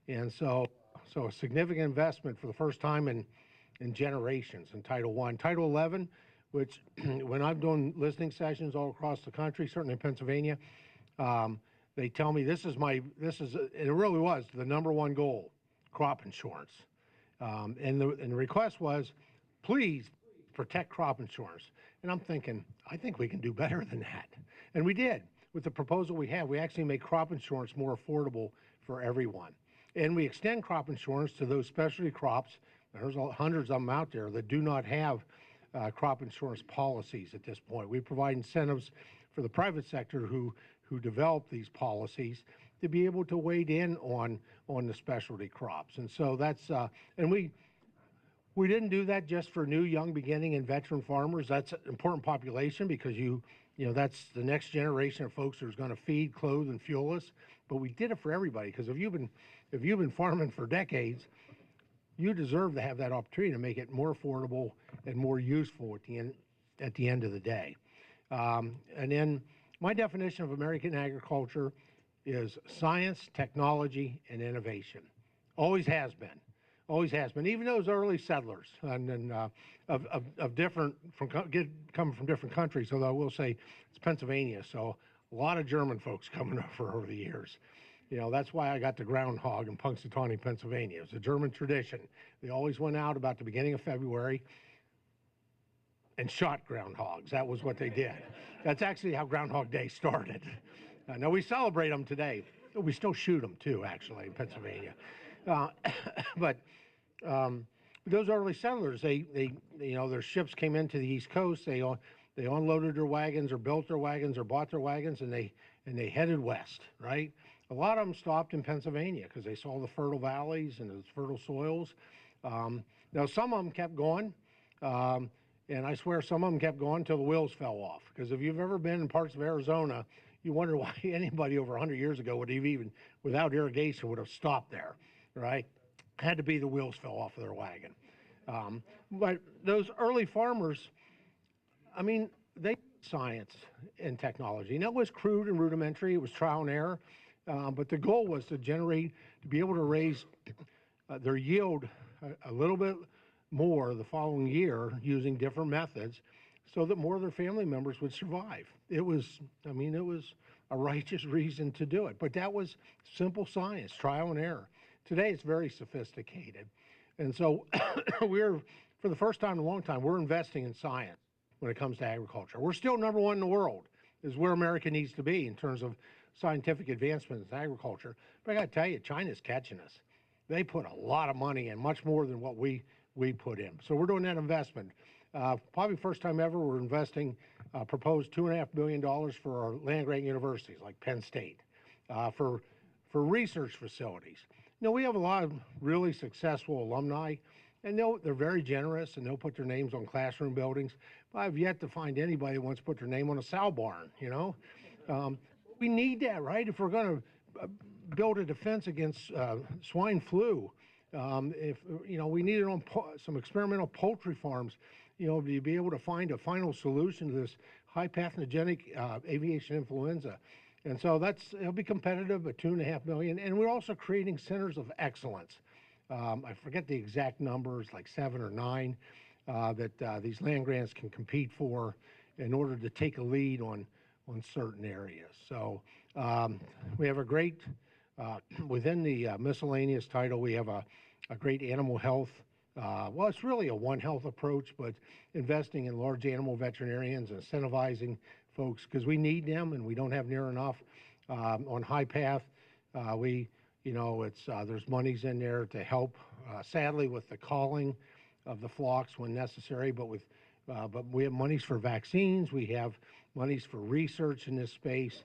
And so a significant investment for the first time in generations in Title I. Title XI, which when I'm doing listening sessions all across the country, certainly in Pennsylvania, they tell me and it really was the number one goal, crop insurance. And the request was, please protect crop insurance. And I'm thinking, I think we can do better than that. And we did. With the proposal we have, we actually make crop insurance more affordable for everyone. And we extend crop insurance to those specialty crops. There's hundreds of them out there that do not have crop insurance policies at this point. We provide incentives for the private sector who develop these policies to be able to wade in on the specialty crops. And so that's, and we didn't do that just for new, young, beginning, and veteran farmers. That's an important population because you know, that's the next generation of folks who's going to feed, clothe, and fuel us. But we did it for everybody because if you've been farming for decades, you deserve to have that opportunity to make it more affordable and more useful at the end of the day. And then my definition of American agriculture is science, technology, and innovation. Always has been. Always has been. Even those early settlers and of different coming from different countries. Although I will say it's Pennsylvania, so a lot of German folks coming over the years. You know, that's why I got the groundhog in Punxsutawney, Pennsylvania. It's a German tradition. They always went out about the beginning of February and shot groundhogs. That was what they did. That's actually how Groundhog Day started. Now we celebrate them today. We still shoot them too, actually, in Pennsylvania. But those early settlers, they you know, their ships came into the East Coast. They they unloaded their wagons or built their wagons or bought their wagons, and they headed west, right? A lot of them stopped in Pennsylvania because they saw the fertile valleys and those fertile soils. Now, some of them kept going, and I swear some of them kept going until the wheels fell off. Because if you've ever been in parts of Arizona, you wonder why anybody over 100 years ago would have even, without irrigation, would have stopped there, right? Had to be the wheels fell off of their wagon. But those early farmers, I mean, they science and technology. And it was crude and rudimentary. It was trial and error. But the goal was to be able to raise their yield a little bit more the following year using different methods so that more of their family members would survive. It was a righteous reason to do it. But that was simple science, trial and error. Today, it's very sophisticated. And so for the first time in a long time, we're investing in science when it comes to agriculture. We're still number one in the world, is where America needs to be in terms of scientific advancements in agriculture. But I got to tell you, China's catching us. They put a lot of money in, much more than what we put in. So we're doing that investment. Probably first time ever, we're investing, proposed $2.5 billion for our land-grant universities like Penn State, for research facilities. You know, we have a lot of really successful alumni, and they're very generous, and they'll put their names on classroom buildings. But I've yet to find anybody who wants to put their name on a sow barn, you know? We need that, right? If we're going to build a defense against swine flu, we need it on some experimental poultry farms, to be able to find a final solution to this high pathogenic aviation influenza. And so it'll be competitive at $2.5 million. And we're also creating centers of excellence. I forget the exact numbers, like 7 or 9, that these land grants can compete for in order to take a lead on certain areas. So we have a great, within the miscellaneous title, we have a great animal health. Well, it's really a One Health approach, but investing in large animal veterinarians and incentivizing folks, because we need them and we don't have near enough. On High Path, there's monies in there to help, sadly, with the calling of the flocks when necessary, but we have monies for vaccines, we have monies for research in this space.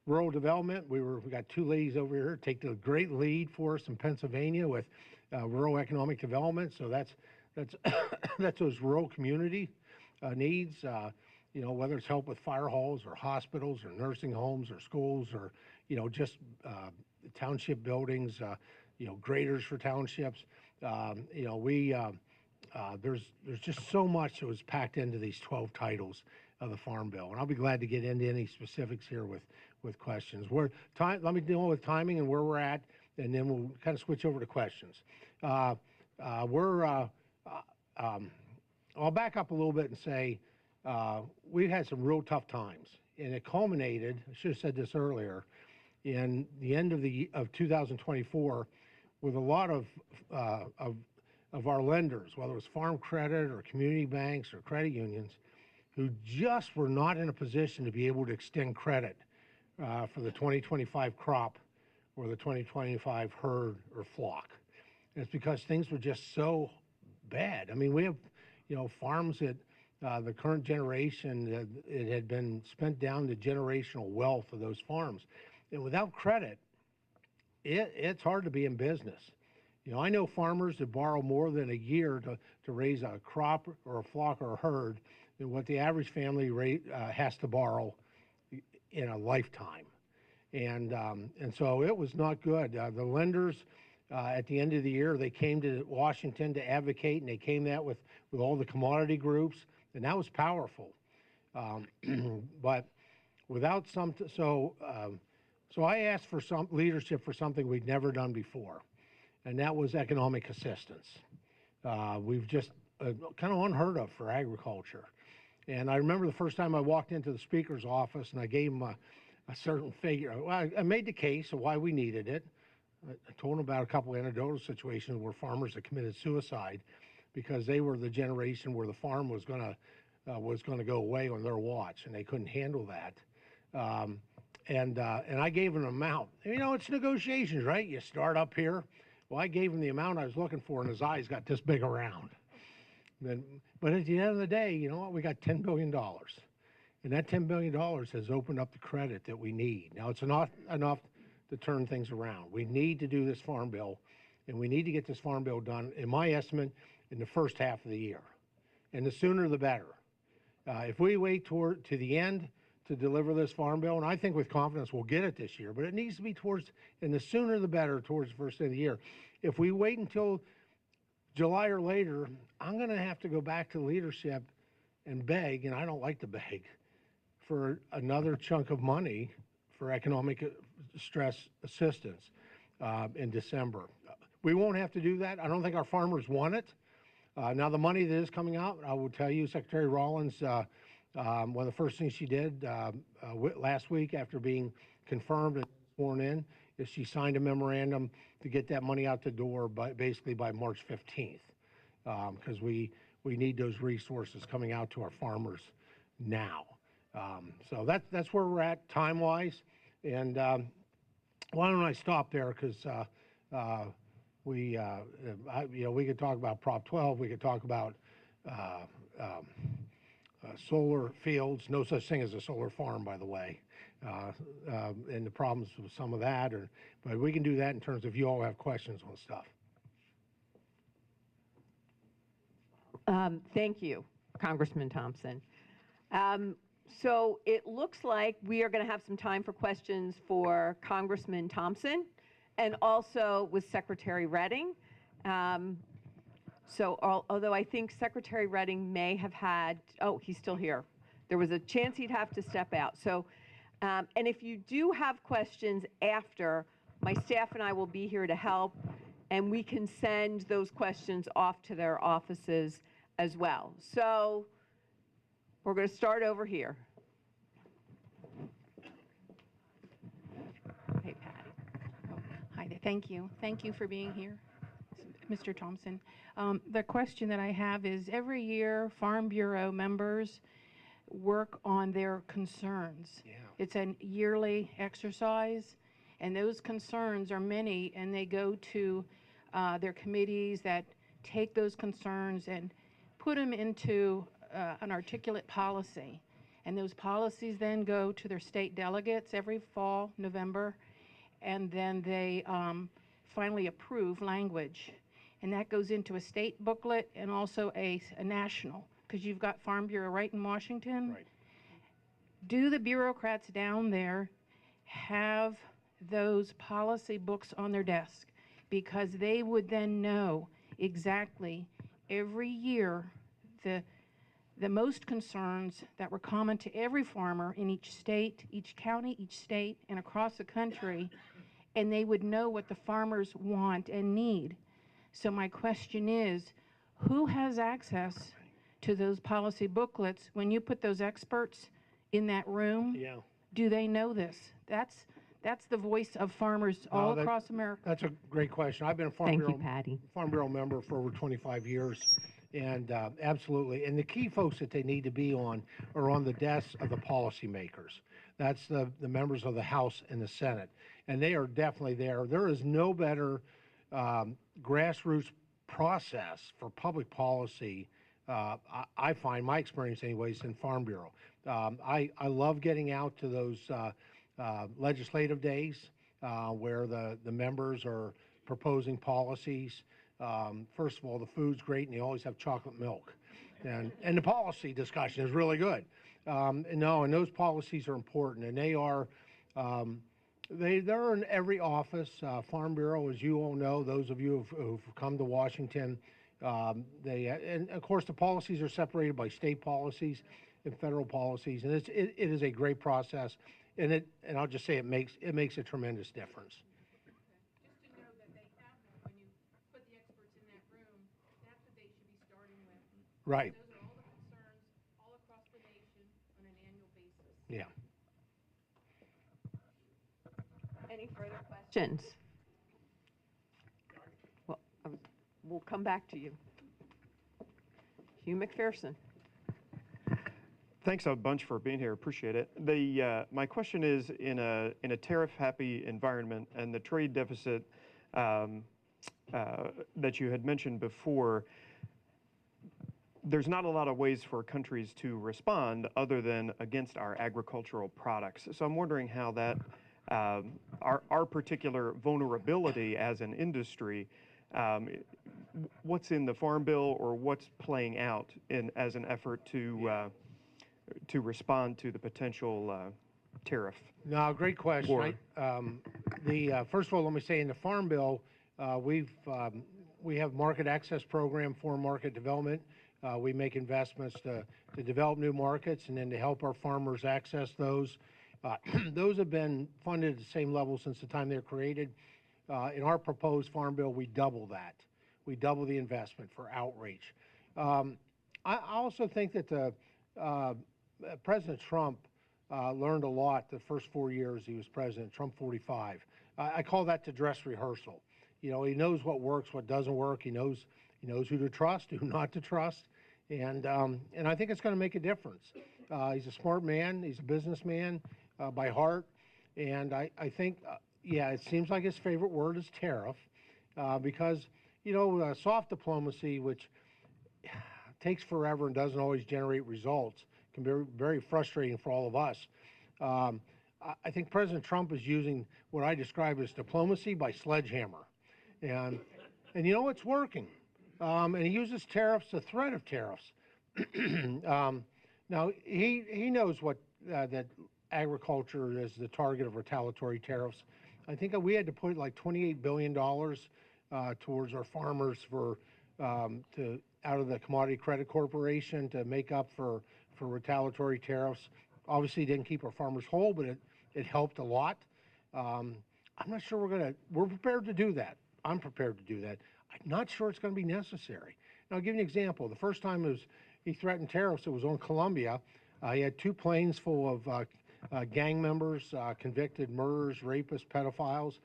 Rural development, we got 2 ladies over here take the great lead for us in Pennsylvania with rural economic development. So that's those rural community needs, whether it's help with fire halls or hospitals or nursing homes or schools or, just township buildings, graders for townships. There's just so much that was packed into these 12 titles of the Farm Bill. And I'll be glad to get into any specifics here with questions. Let me deal with timing and where we're at, and then we'll kind of switch over to questions. I'll back up a little bit and say we've had some real tough times, and it culminated, I should have said this earlier, in the end of 2024 with a lot of our lenders, whether it was farm credit or community banks or credit unions, who just were not in a position to be able to extend credit for the 2025 crop or the 2025 herd or flock. And it's because things were just so bad. I mean, we have, farms that the current generation, it had been spent down to generational wealth of those farms. And without credit, it's hard to be in business. I know farmers that borrow more than a year to raise a crop or a flock or a herd than what the average family has to borrow in a lifetime. And so it was not good. The lenders, at the end of the year, they came to Washington to advocate, and they came with all the commodity groups, and that was powerful. But without so I asked for some leadership for something we'd never done before, and that was economic assistance. We've just kind of unheard of for agriculture. And I remember the first time I walked into the speaker's office and I gave him a certain figure. Well, I made the case of why we needed it. I told him about a couple of anecdotal situations where farmers had committed suicide because they were the generation where the farm was going to go away on their watch, and they couldn't handle that. And I gave him an amount. It's negotiations, right? You start up here. Well, I gave him the amount I was looking for, and his eyes got this big around. But at the end of the day, you know what? We got $10 billion. And that $10 billion has opened up the credit that we need. Now, it's not enough to turn things around. We need to do this farm bill, and we need to get this farm bill done, in my estimate, in the first half of the year. And the sooner the better. If we wait to the end to deliver this farm bill, and I think with confidence we'll get it this year, but it needs to be and the sooner the better, towards the first day of the year. If we wait until July or later, I'm going to have to go back to leadership and beg, and I don't like to beg, for another chunk of money for economic stress assistance in December. We won't have to do that. I don't think our farmers want it. Now, the money that is coming out, I will tell you, Secretary Rollins, one of the first things she did last week after being confirmed and sworn in is she signed a memorandum to get that money out the door basically by March 15th, because we need those resources coming out to our farmers now. So that's where we're at time-wise. And why don't I stop there, because we could talk about Prop 12, we could talk about solar fields, no such thing as a solar farm, by the way, and the problems with some of that. But we can do that in terms of you all have questions on stuff. Thank you, Congressman Thompson. So it looks like we are going to have some time for questions for Congressman Thompson and also with Secretary Redding. Although I think Secretary Redding may have had, oh, he's still here. There was a chance he'd have to step out. So, and if you do have questions after, my staff and I will be here to help, and we can send those questions off to their offices as well. So we're going to start over here. Hey, Patty. Hi there. Thank you. Thank you for being here, Mr. Thompson. The question that I have is, every year Farm Bureau members work on their concerns. Yeah. It's a yearly exercise, and those concerns are many, and they go to their committees that take those concerns and put them into an articulate policy. And those policies then go to their state delegates every fall, November, and then they finally approve language. And that goes into a state booklet and also a national, because you've got Farm Bureau right in Washington. Right. Do the bureaucrats down there have those policy books on their desk? Because they would then know exactly every year the most concerns that were common to every farmer in each state, each county, each state, and across the country, and they would know what the farmers want and need. So my question is, who has access to those policy booklets when you put those experts in that room? Yeah. Do they know this? That's the voice of farmers all across America. That's a great question. I've been a Thank you, Patty. Farm Bureau member for over 25 years, and absolutely. And the key folks that they need to be on are on the desks of the policymakers. That's the members of the House and the Senate, and they are definitely there. There is no better grassroots process for public policy, I find, my experience anyways, in Farm Bureau. I love getting out to those legislative days where the members are proposing policies. First of all, the food's great, and they always have chocolate milk. And the policy discussion is really good. And those policies are important, and they are they're in every office. Farm Bureau, as you all know, those of you who've come to Washington, and of course the policies are separated by state policies and federal policies, and it is a great process, and I'll just say it makes a tremendous difference. Just to know that they have them when you put the experts in that room, that's what they should be starting with. Right. Those are all the concerns all across the nation on an annual basis. Yeah. Any further questions? Well, we'll come back to you. Hugh McPherson. Thanks a bunch for being here. Appreciate it. My question is, in a tariff-happy environment and the trade deficit that you had mentioned before, there's not a lot of ways for countries to respond other than against our agricultural products. So I'm wondering how that, our particular vulnerability as an industry, what's in the Farm Bill or what's playing out as an effort to respond to the potential tariff? No, great question. War. First of all, let me say in the Farm Bill, we have market access program for market development. We make investments to develop new markets and then to help our farmers access those. Those have been funded at the same level since the time they were created. In our proposed Farm Bill, we double that. We double the investment for outreach. I also think that President Trump learned a lot the first 4 years he was president, Trump 45. I call that the dress rehearsal. You know, he knows what works, what doesn't work. He knows who to trust, who not to trust, and I think it's going to make a difference. He's a smart man. He's a businessman by heart, and I think, yeah, it seems like his favorite word is tariff, because, you know, soft diplomacy, which takes forever and doesn't always generate results, can be very frustrating for all of us. I think President Trump is using what I describe as diplomacy by sledgehammer, and you know, it's working. And he uses tariffs, the threat of tariffs. Now, he knows what that agriculture is the target of retaliatory tariffs. I think we had to put like $28 billion towards our farmers for out of the Commodity Credit Corporation to make up for retaliatory tariffs. Obviously, didn't keep our farmers whole, but it helped a lot. I'm not sure we're prepared to do that. I'm prepared to do that. I'm not sure it's going to be necessary. Now, I'll give you an example. The first time he threatened tariffs, it was on Colombia. He had 2 planes full of gang members, convicted murderers, rapists, pedophiles,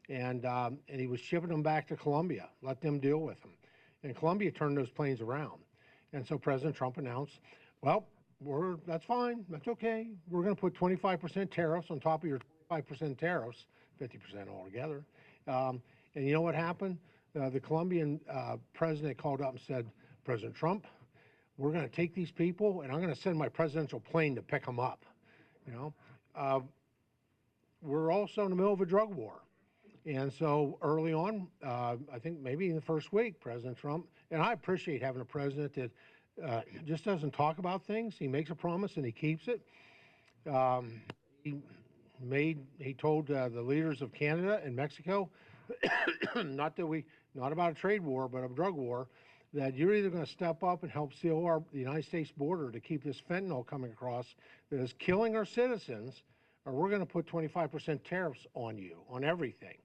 and he was shipping them back to Colombia, let them deal with them. And Colombia turned those planes around. And so President Trump announced, well, that's fine, that's okay. We're going to put 25% tariffs on top of your 25% tariffs, 50% altogether. And you know what happened? The Colombian president called up and said, President Trump, we're going to take these people and I'm going to send my presidential plane to pick them up. You know, we're also in the middle of a drug war. And so early on, I think maybe in the first week, President Trump, and I appreciate having a president that just doesn't talk about things. He makes a promise and he keeps it. He told the leaders of Canada and Mexico, not about a trade war, but a drug war, that you're either going to step up and help seal the United States border to keep this fentanyl coming across that is killing our citizens, or we're going to put 25% tariffs on you, on everything.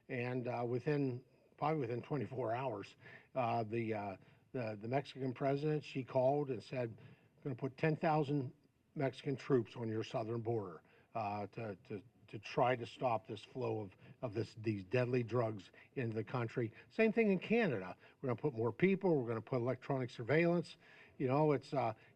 And probably within 24 hours, the Mexican president, she called and said, going to put 10,000 Mexican troops on your southern border to try to stop this flow of these deadly drugs into the country. Same thing in Canada. We're going to put more people. We're going to put electronic surveillance. You know,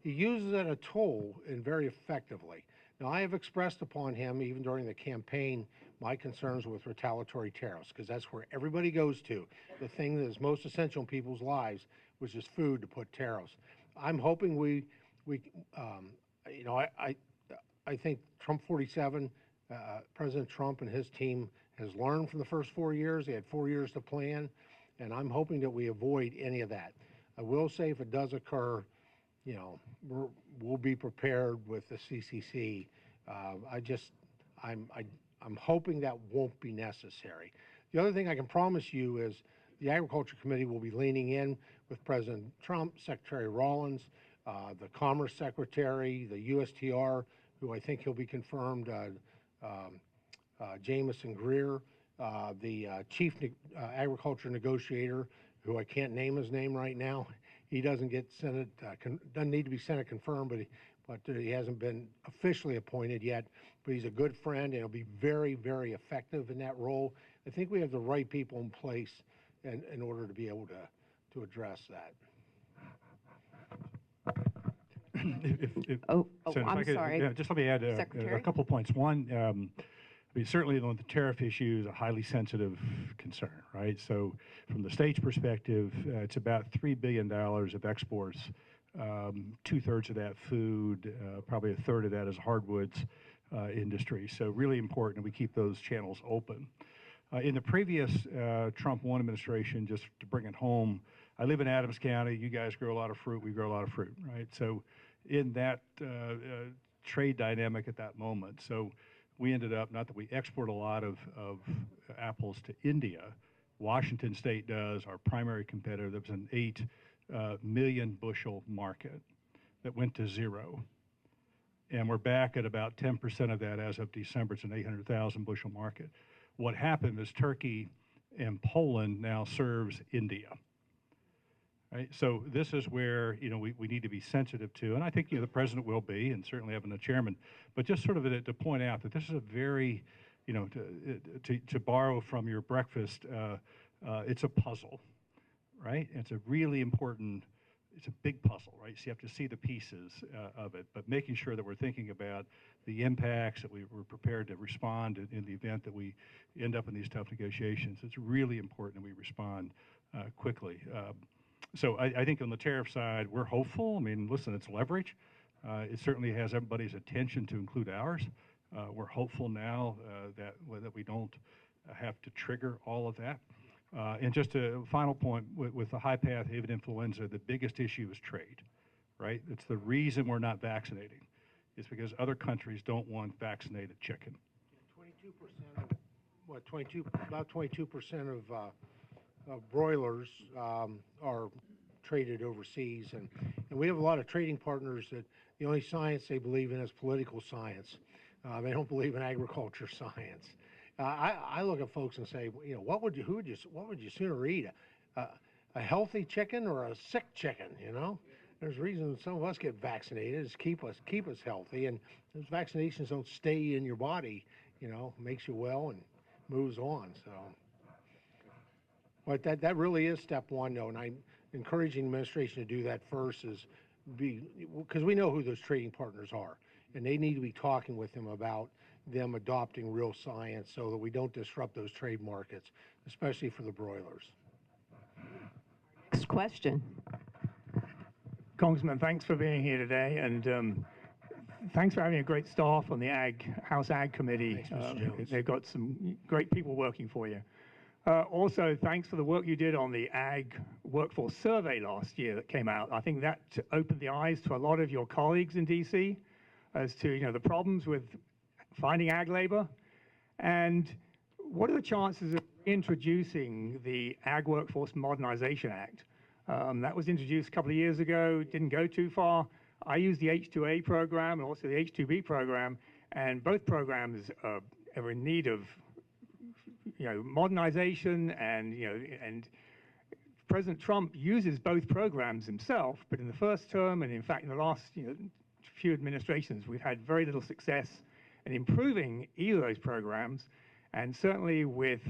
he uses it a tool and very effectively. Now, I have expressed upon him, even during the campaign, my concerns with retaliatory tariffs, because that's where everybody goes to, the thing that is most essential in people's lives, which is food, to put tariffs. I'm hoping you know, I think Trump 47, President Trump and his team has learned from the first 4 years. They had 4 years to plan, and I'm hoping that we avoid any of that. I will say if it does occur, you know, we'll be prepared with the CCC. I'm hoping that won't be necessary. The other thing I can promise you is the Agriculture Committee will be leaning in with President Trump, Secretary Rollins, the Commerce Secretary, the USTR, who I think he'll be confirmed, Jamison Greer, the Chief Agriculture Negotiator, who I can't name his name right now. He doesn't get Senate, doesn't need to be Senate confirmed, but he hasn't been officially appointed yet. But he's a good friend, and he'll be very, very effective in that role. I think we have the right people in place in order to be able to address that. Senator, I'm sorry. Yeah, just let me add a couple points. One, I mean, certainly on the tariff issue is a highly sensitive concern, right? So from the state's perspective, it's about $3 billion of exports 2/3 of that food, probably 1/3 of that is hardwoods industry. So really important that we keep those channels open. In the previous Trump 1 administration, just to bring it home, I live in Adams County. You guys grow a lot of fruit. We grow a lot of fruit, right? So in that trade dynamic at that moment, so we ended up, not that we export a lot of apples to India, Washington State does, our primary competitor. There was an 8 million bushel market that went to 0. And we're back at about 10% of that as of December. It's an 800,000 bushel market. What happened is Turkey and Poland now serves India. Right? So this is where we need to be sensitive to, and I think the president will be, and certainly having the chairman, but just sort of to point out that this is a very, to borrow from your breakfast, it's a puzzle, right? It's a really important. It's a big puzzle, right? So you have to see the pieces of it, but making sure that we're thinking about the impacts, that we're prepared to respond in the event that we end up in these tough negotiations. It's really important that we respond quickly. So I think on the tariff side, we're hopeful. I mean, listen, it's leverage. It certainly has everybody's attention, to include ours. We're hopeful now that we don't have to trigger all of that. And just a final point, with the high-path avian influenza, the biggest issue is trade, right? It's the reason we're not vaccinating. It's because other countries don't want vaccinated chicken. 22%, about 22% of broilers are traded overseas. And we have a lot of trading partners that the only science they believe in is political science. They don't believe in agriculture science. I look at folks and say, what would you sooner eat, a healthy chicken or a sick chicken? There's reasons some of us get vaccinated is keep us healthy, and those vaccinations don't stay in your body. Makes you well and moves on. So, but that really is step one, though, and I'm encouraging the administration to do that first, because we know who those trading partners are, and they need to be talking with them about them adopting real science so that we don't disrupt those trade markets, especially for the broilers. Next question. Congressman, thanks for being here today, and thanks for having a great staff on the House Ag Committee. Thanks, Mr. Jones. They've got some great people working for you. Also, thanks for the work you did on the Ag Workforce Survey last year that came out. I think that opened the eyes to a lot of your colleagues in D.C. as to the problems with finding ag labor, and what are the chances of introducing the Ag Workforce Modernization Act? That was introduced a couple of years ago, didn't go too far. I use the H-2A program and also the H-2B program, and both programs are in need of modernization, and President Trump uses both programs himself, but in the first term, and in fact in the last few administrations, we've had very little success in improving either of those programs, and certainly with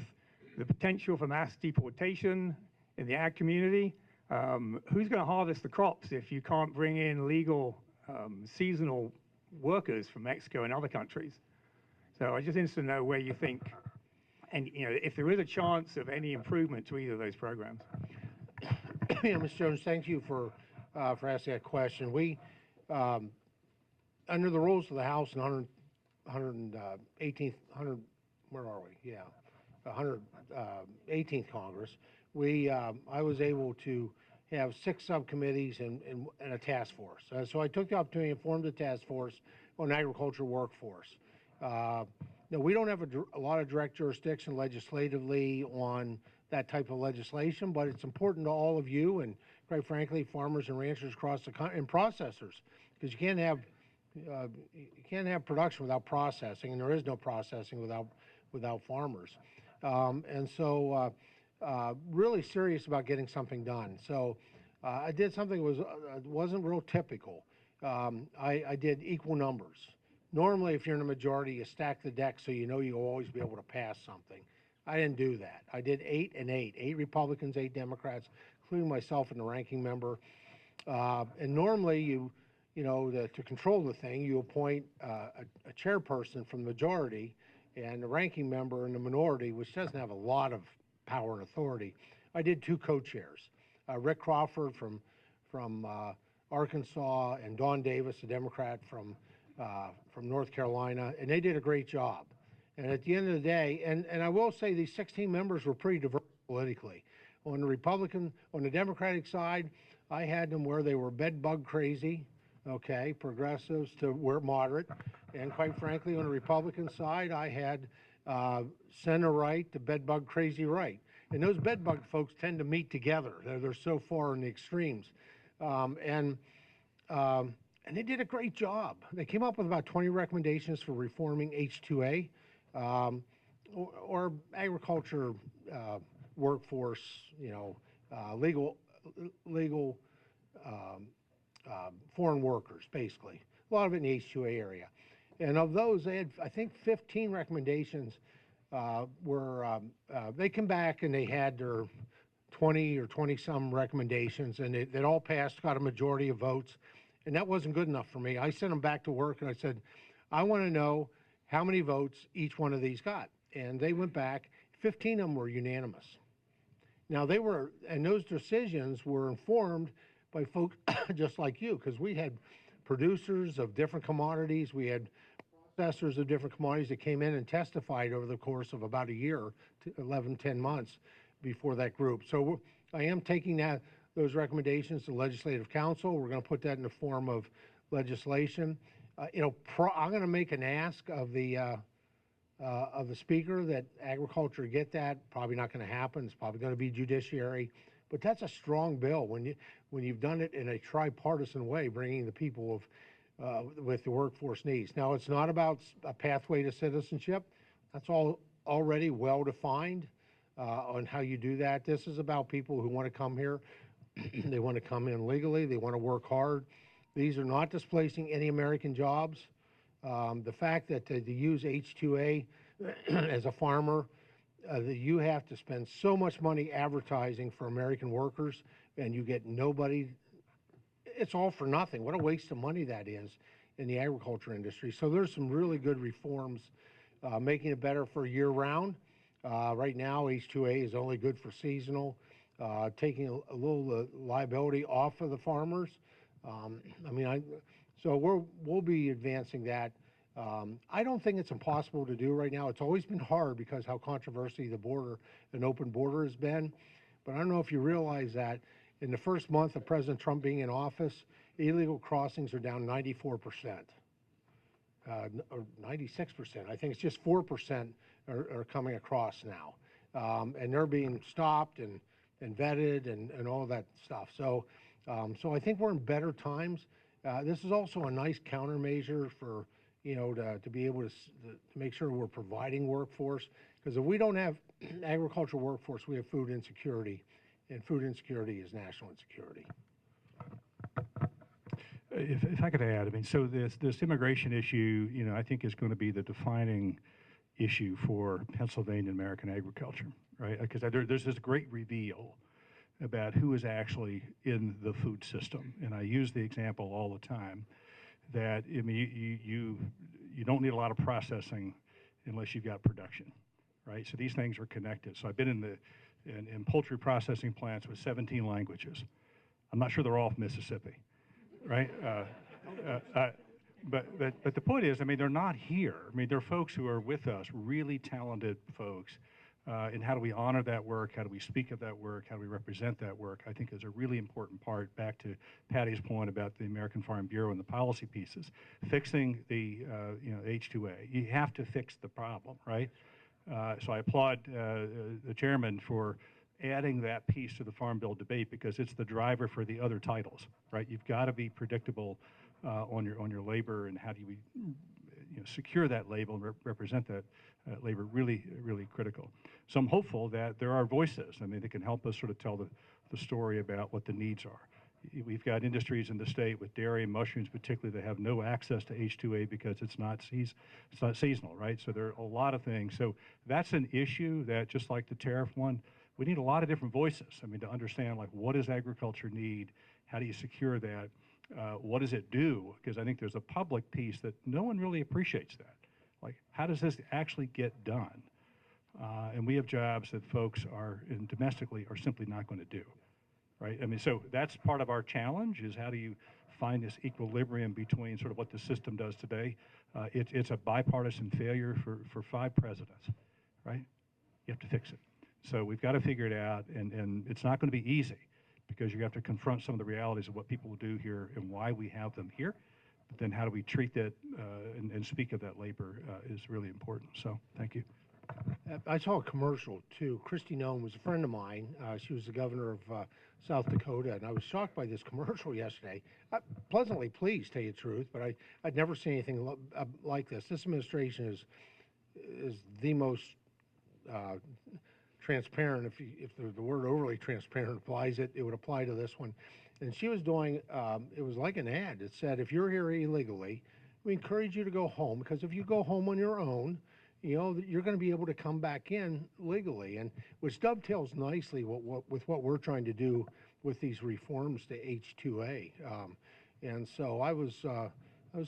the potential for mass deportation in the ag community, who's going to harvest the crops if you can't bring in legal seasonal workers from Mexico and other countries? So I'm just interested to know where you think, and if there is a chance of any improvement to either of those programs. Yeah, Mr. Jones, thank you for asking that question. We, under the rules of the House and 118th Congress, I was able to have 6 subcommittees and a task force. So I took the opportunity to form the task force on agriculture workforce. Now, we don't have a lot of direct jurisdiction legislatively on that type of legislation, but it's important to all of you and, quite frankly, farmers and ranchers across the country and processors, because you can't have production without processing, and there is no processing without farmers. And so, really serious about getting something done. So, I did something that wasn't real typical. I did equal numbers. Normally, if you're in a majority, you stack the deck so you'll always be able to pass something. I didn't do that. I did 8 and 8. 8 Republicans, 8 Democrats, including myself and the ranking member. And normally, to control the thing, you appoint a chairperson from the majority and the ranking member in the minority, which doesn't have a lot of power and authority. I did 2 co-chairs. Rick Crawford from Arkansas, and Dawn Davis, a Democrat from North Carolina, and they did a great job. And at the end of the day, and I will say these 16 members were pretty diverse politically. On the Democratic side, I had them where they were bed bug crazy, okay, progressives to where moderate. And quite frankly, on the Republican side, I had center right to bed bug crazy right. And those bed bug folks tend to meet together. They're so far in the extremes. And they did a great job. They came up with about 20 recommendations for reforming H-2A or agriculture workforce, legal foreign workers, basically. A lot of it in the H-2A area. And of those, they had, I think, 15 recommendations they come back and they had their 20 or 20-some recommendations, and they all passed, got a majority of votes, and that wasn't good enough for me. I sent them back to work, and I said, I want to know how many votes each one of these got. And they went back. 15 of them were unanimous. Now, and those decisions were informed by folks just like you, because we had producers of different commodities. We had processors of different commodities that came in and testified over the course of about a year, 11, 10 months before that group. So I am taking those recommendations to Legislative Council. We're going to put that in the form of legislation. I'm going to make an ask of the Speaker that Agriculture get that. Probably not going to happen. It's probably going to be Judiciary. But that's a strong bill when you've done it in a tripartisan way, bringing the people with the workforce needs. Now, it's not about a pathway to citizenship. That's all already well defined on how you do that. This is about people who want to come here. They want to come in legally. They want to work hard. These are not displacing any American jobs. The fact that to use H-2A as a farmer, that you have to spend so much money advertising for American workers and you get nobody, it's all for nothing. What a waste of money that is in the agriculture industry. So there's some really good reforms making it better for year-round. Right now, H-2A is only good for seasonal, taking a little liability off of the farmers. So we'll be advancing that. I don't think it's impossible to do right now. It's always been hard because how controversial an open border has been. But I don't know if you realize that in the first month of President Trump being in office, illegal crossings are down 94%, or 96%. I think it's just 4% are coming across now. And they're being stopped and vetted and all that stuff. So I think we're in better times. This is also a nice countermeasure for, to be able to make sure we're providing workforce. Because if we don't have agricultural workforce, we have food insecurity, and food insecurity is national insecurity. If I could add, so this immigration issue, I think is going to be the defining issue for Pennsylvania American agriculture, right? Because there's this great reveal about who is actually in the food system. And I use the example all the time that, you don't need a lot of processing unless you've got production, right? So these things are connected. So I've been in poultry processing plants with 17 languages. I'm not sure they're all from Mississippi, right? But the point is, they're not here. They're folks who are with us, really talented folks. And how do we honor that work? How do we speak of that work? How do we represent that work? I think is a really important part, back to Patty's point about the American Farm Bureau and the policy pieces. Fixing the H-2A. You have to fix the problem, right? So I applaud the chairman for adding that piece to the Farm Bill debate, because it's the driver for the other titles, right? You've got to be predictable on your labor, and how do we secure that label and represent that labor, really, really critical. So I'm hopeful that there are voices, that can help us sort of tell the story about what the needs are. We've got industries in the state with dairy and mushrooms particularly that have no access to H-2A because it's not seasonal, right? So there are a lot of things. So that's an issue that, just like the tariff one, we need a lot of different voices, to understand, like, what does agriculture need? How do you secure that? What does it do? Because I think there's a public piece that no one really appreciates that. Like, how does this actually get done? And we have jobs that folks domestically are simply not going to do, right? I mean, so that's part of our challenge is how do you find this equilibrium between sort of what the system does today. It's a bipartisan failure for 5 presidents, right? You have to fix it. So we've got to figure it out, and it's not going to be easy because you have to confront some of the realities of what people will do here and why we have them here. But then how do we treat that and speak of that labor is really important. So thank you. I saw a commercial too. Kristin was a friend of mine. She was the governor of South Dakota, and I was shocked by this commercial yesterday. Pleasantly pleased, to tell you the truth, but I'd never seen anything like this. This administration is the most transparent. If the word overly transparent applies, it would apply to this one. And she was doing, it was like an ad. It said, if you're here illegally, we encourage you to go home, because if you go home on your own, you know, you're going to be able to come back in legally, and which dovetails nicely with what we're trying to do with these reforms to H-2A. And so I was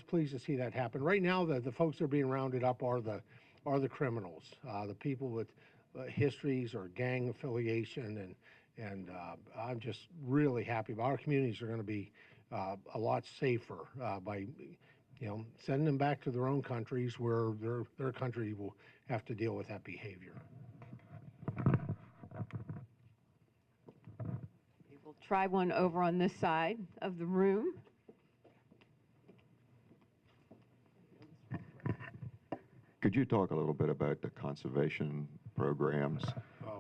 pleased to see that happen. Right now, the folks that are being rounded up are the criminals, the people with histories or gang affiliation, and I'm just really happy. Our communities are going to be a lot safer by sending them back to their own countries where their country will have to deal with that behavior. We'll try one over on this side of the room. Could you talk a little bit about the conservation programs?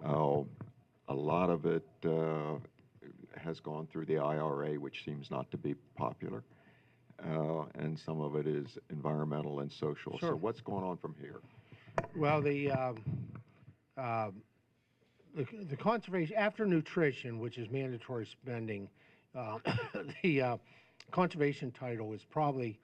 A lot of it has gone through the IRA, which seems not to be popular. And some of it is environmental and social. Sure. So what's going on from here? Well, the conservation, after nutrition, which is mandatory spending, the conservation title is probably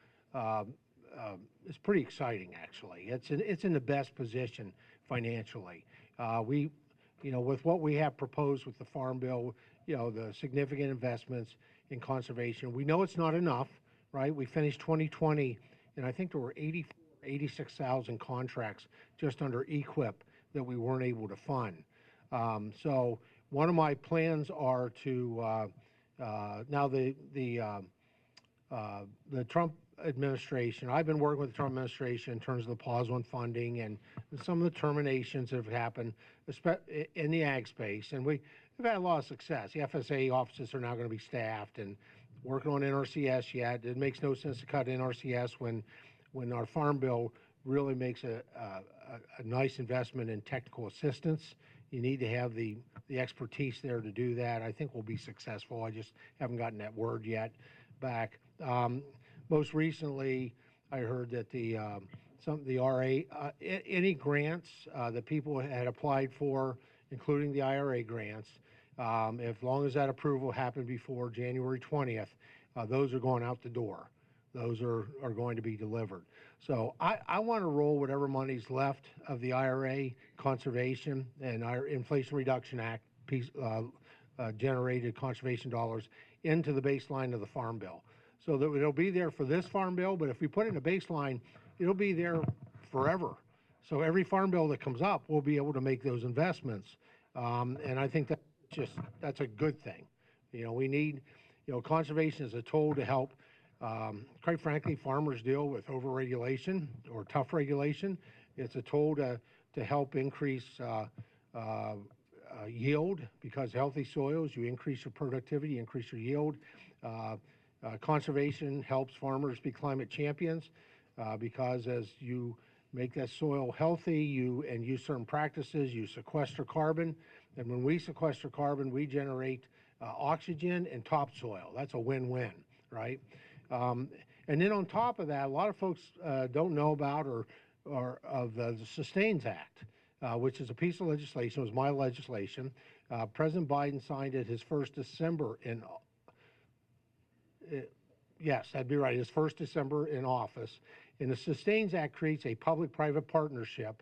it's pretty exciting, actually. It's in the best position financially. With what we have proposed with the Farm Bill, the significant investments in conservation, we know it's not enough. Right, we finished 2020, and I think there were 86,000 contracts just under EQIP that we weren't able to fund. So one of my plans are to now the Trump administration. I've been working with the Trump administration in terms of the pause on funding and some of the terminations that have happened in the ag space, and we've had a lot of success. The FSA offices are now going to be staffed and working on NRCS yet. It makes no sense to cut NRCS when our Farm Bill really makes a nice investment in technical assistance. You need to have the expertise there to do that. I think we'll be successful. I just haven't gotten that word yet back. Most recently, I heard that the RA, any grants that people had applied for, including the IRA grants, as long as that approval happened before January 20th, those are going out the door. Those are going to be delivered. So I want to roll whatever money's left of the IRA, conservation, and our Inflation Reduction Act generated conservation dollars into the baseline of the Farm Bill. So that it'll be there for this Farm Bill, but if we put it in a baseline, it'll be there forever. So every Farm Bill that comes up, we'll be able to make those investments. And I think that's a good thing. We need, conservation is a tool to help, quite frankly, farmers deal with overregulation or tough regulation. It's a tool to help increase yield, because healthy soils, you increase your productivity, increase your yield. Conservation helps farmers be climate champions because as you make that soil healthy, and use certain practices, you sequester carbon. And when we sequester carbon, we generate oxygen and topsoil. That's a win-win, right? And then on top of that, a lot of folks don't know about or of the Sustains Act, which is a piece of legislation. It was my legislation. President Biden signed it his first December in. Yes, that'd be right. His first December in office. And the Sustains Act creates a public-private partnership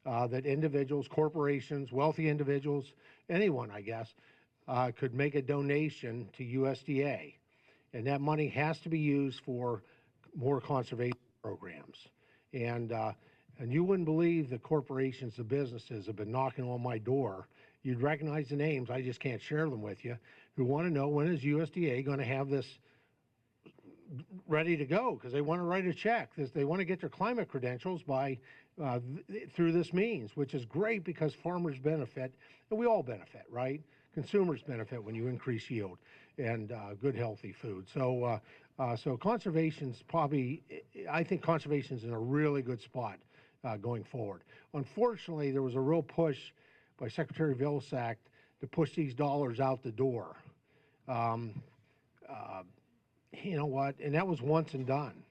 that individuals, corporations, wealthy individuals, anyone, I guess, could make a donation to USDA. And that money has to be used for more conservation programs. And you wouldn't believe the corporations, the businesses have been knocking on my door you'd recognize the names, I just can't share them with you, who want to know when is USDA going to have this ready to go, because they want to write a check. They want to get their climate credentials by through this means, which is great because farmers benefit, and we all benefit, right? Consumers benefit when you increase yield and good, healthy food. So, so conservation's probably, I think conservation's in a really good spot going forward. Unfortunately, there was a real push by Secretary Vilsack to push these dollars out the door. You know what? And that was once and done.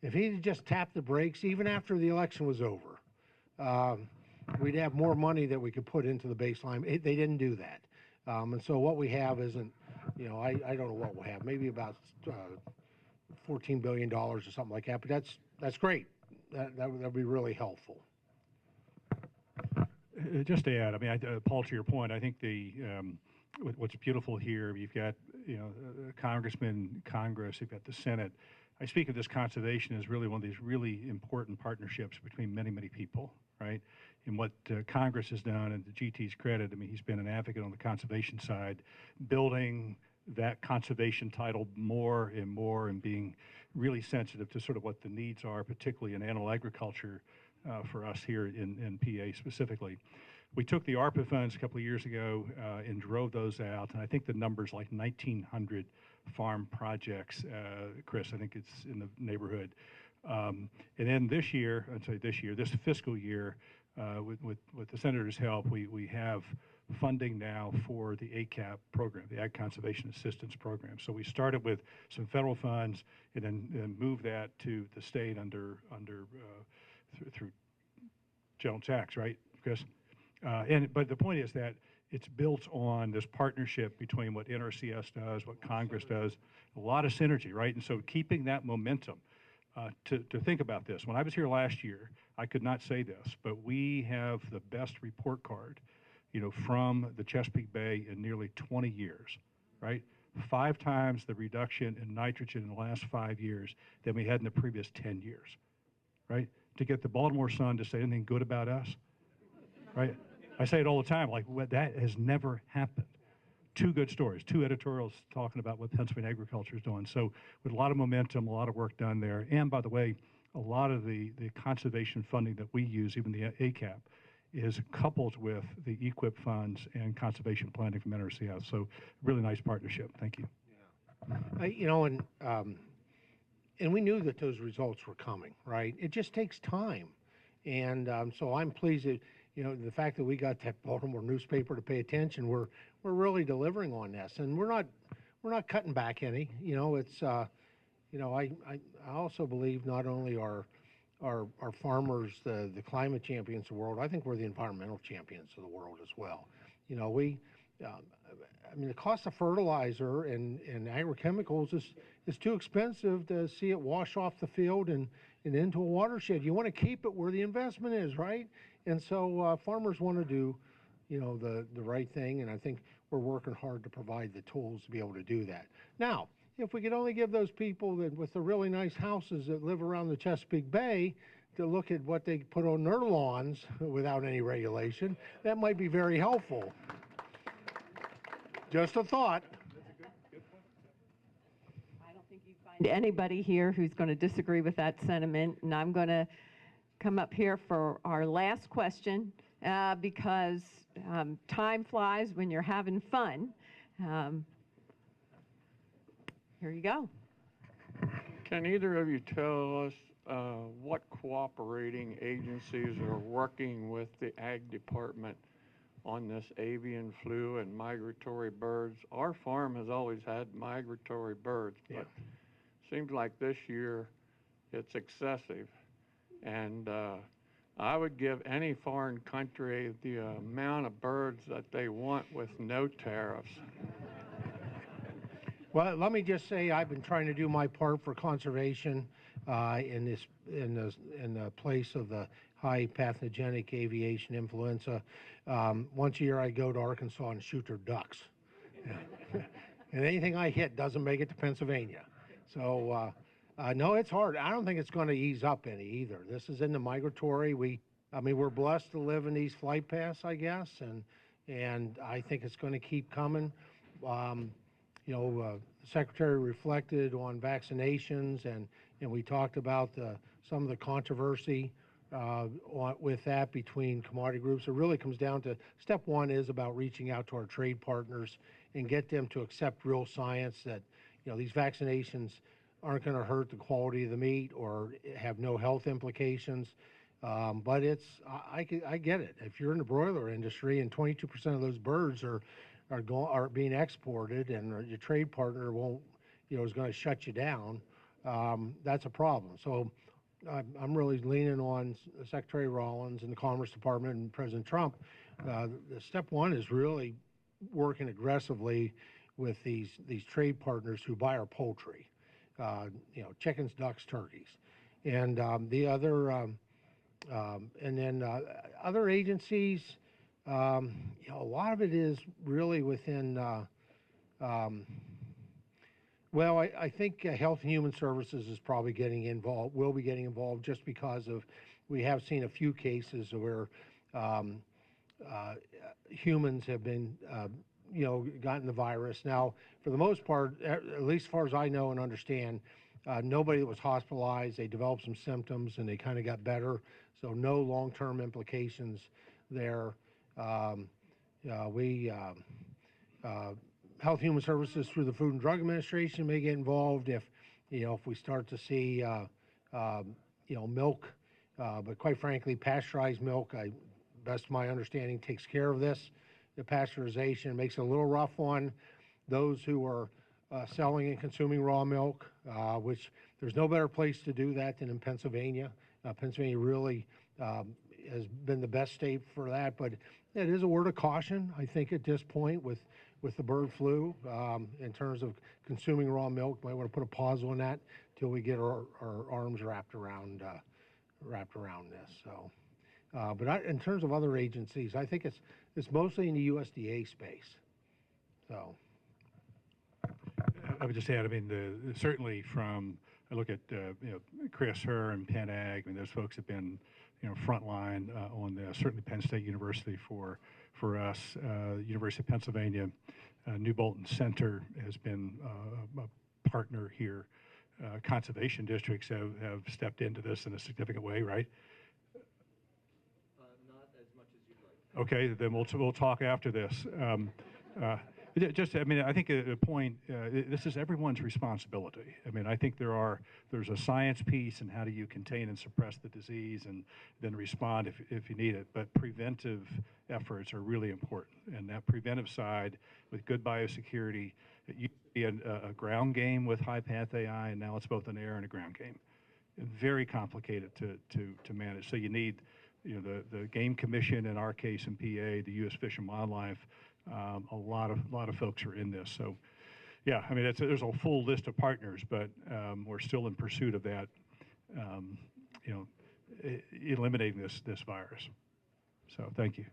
If he had just tapped the brakes, even after the election was over, we'd have more money that we could put into the baseline. They didn't do that. And so what we have isn't, you know, I don't know what we'll have, maybe about $14 billion or something like that, but that's great. That'd be really helpful. Just to add, I mean, Paul, to your point, I think what's beautiful here, you've got, you know, Congressman, Congress, you've got the Senate. I speak of this conservation as really one of these really important partnerships between many, many people, right? And what Congress has done, and to GT's credit, I mean, he's been an advocate on the conservation side, building that conservation title more and being really sensitive to sort of what the needs are, particularly in animal agriculture for us here in PA specifically. We took the ARPA funds a couple of years ago and drove those out, and I think the number's like 1,900 farm projects, Chris, I think it's in the neighborhood. And then this fiscal year, with the Senator's help, we have funding now for the ACAP program, the Ag Conservation Assistance Program. So we started with some federal funds and then moved that to the state through general tax, right, Chris? But the point is that it's built on this partnership between what NRCS does, what Congress does, a lot of synergy, right? And so keeping that momentum, to think about this. When I was here last year, I could not say this, but we have the best report card, you know, from the Chesapeake Bay in nearly 20 years, right? 5 times the reduction in nitrogen in the last 5 years than we had in the previous 10 years, right? To get the Baltimore Sun to say anything good about us, right? I say it all the time, like that has never happened. 2 good stories, 2 editorials talking about what Pennsylvania agriculture is doing. So with a lot of momentum, a lot of work done there. And by the way, a lot of the conservation funding that we use, even the ACAP, is coupled with the EQIP funds and conservation planning from NRCS. So really nice partnership. Thank you. Yeah. You know, and we knew that those results were coming, right? It just takes time. And so I'm pleased that, you know, the fact that we got that Baltimore newspaper to pay attention, we're really delivering on this, and we're not cutting back any. You know, it's you know, I also believe not only are farmers the climate champions of the world, I think we're the environmental champions of the world as well. You know, I mean, the cost of fertilizer and agrochemicals is too expensive to see it wash off the field and into a watershed. You want to keep it where the investment is, right? And so farmers want to do, you know, the right thing, and I think we're working hard to provide the tools to be able to do that. Now, if we could only give those people that with the really nice houses that live around the Chesapeake Bay to look at what they put on their lawns without any regulation, that might be very helpful. Just a thought. I don't think you find anybody here who's going to disagree with that sentiment, and I'm going to come up here for our last question because time flies when you're having fun. Here you go. Can either of you tell us what cooperating agencies are working with the Ag Department on this avian flu and migratory birds? Our farm has always had migratory birds, but seems like this year it's excessive. And I would give any foreign country the amount of birds that they want with no tariffs. Well, let me just say I've been trying to do my part for conservation in the place of the high pathogenic aviation influenza. Once a year I go to Arkansas and shoot their ducks. And anything I hit doesn't make it to Pennsylvania. So no, it's hard. I don't think it's going to ease up any either. This is in the migratory. I mean, we're blessed to live in these flight paths, I guess, and and I think it's going to keep coming. The Secretary reflected on vaccinations, and we talked about some of the controversy with that between commodity groups. It really comes down to step one is about reaching out to our trade partners and get them to accept real science that these vaccinations aren't going to hurt the quality of the meat or have no health implications. But I get it. If you're in the broiler industry and 22% of those birds are being exported, and your trade partner is going to shut you down, that's a problem. So I'm really leaning on Secretary Rollins and the Commerce Department and President Trump. Step one is really working aggressively with these trade partners who buy our poultry, chickens, ducks, turkeys, and the other, and then other agencies. A lot of it is really within. Well, I think Health and Human Services is probably getting involved. Will be getting involved just because we have seen a few cases where humans have been gotten the virus. Now, for the most part, at least as far as I know and understand, nobody was hospitalized. They developed some symptoms and they kind of got better. So no long-term implications there. Health and Human Services through the Food and Drug Administration may get involved if we start to see milk, but quite frankly, pasteurized milk, best of my understanding, takes care of this. The pasteurization makes it a little rough on those who are selling and consuming raw milk, which there's no better place to do that than in Pennsylvania. Pennsylvania really has been the best state for that, but it is a word of caution, I think, at this point with the bird flu. In terms of consuming raw milk, might want to put a pause on that till we get our arms wrapped around this. So, but in terms of other agencies, I think it's mostly in the USDA space. So, I would just add, I mean, certainly from I look at Chris, her, and Penn Ag. I mean, those folks have been frontline on this. Certainly Penn State University for us, University of Pennsylvania, New Bolton Center has been a partner here. Conservation districts have stepped into this in a significant way, right? Not as much as you'd like. Okay, then we'll talk after this. I think a point, this is everyone's responsibility. I mean, I think there's a science piece and how do you contain and suppress the disease and then respond if you need it. But preventive efforts are really important. And that preventive side with good biosecurity, it used to be a ground game with high-path AI, and now it's both an air and a ground game. Very complicated to manage. So you need the Game Commission, in our case in PA, the U.S. Fish and Wildlife. A lot of folks are in this. So, yeah, I mean, there's a full list of partners, but we're still in pursuit of that, eliminating this virus. So, thank you.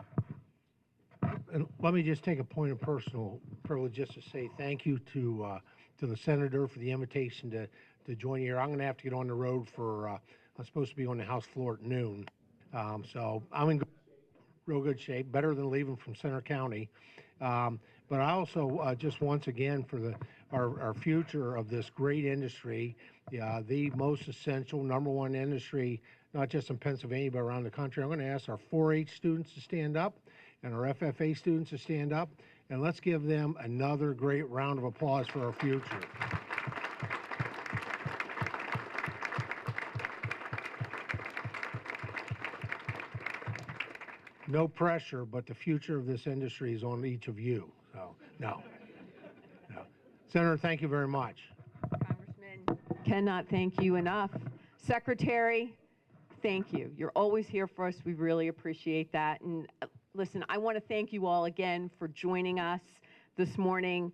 And let me just take a point of personal privilege just to say thank you to the senator for the invitation to join here. I'm going to have to get on the road for I'm supposed to be on the House floor at noon, so I'm in real good shape, better than leaving from Center County. But I also just once again for our future of this great industry, the most essential #1 industry, not just in Pennsylvania but around the country. I'm going to ask our 4-H students to stand up and our FFA students to stand up, and let's give them another great round of applause for our future. No pressure, but the future of this industry is on each of you. So, no. Senator, thank you very much. Congressman, cannot thank you enough. Secretary, thank you. You're always here for us. We really appreciate that. And listen, I want to thank you all again for joining us this morning.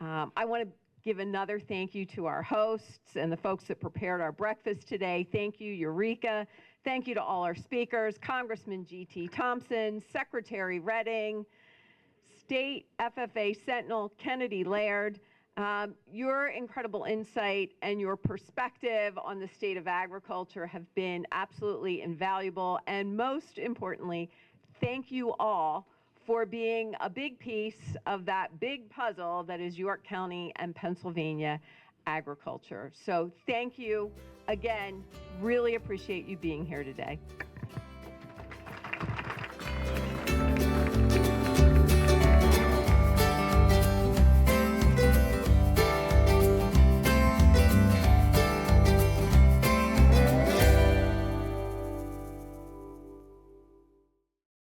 I want to give another thank you to our hosts and the folks that prepared our breakfast today. Thank you, Eureka. Thank you to all our speakers, Congressman G.T. Thompson, Secretary Redding, State FFA Sentinel Kennady Laird. Your incredible insight and your perspective on the state of agriculture have been absolutely invaluable. And most importantly, thank you all for being a big piece of that big puzzle that is York County and Pennsylvania agriculture. So thank you again. Really appreciate you being here today.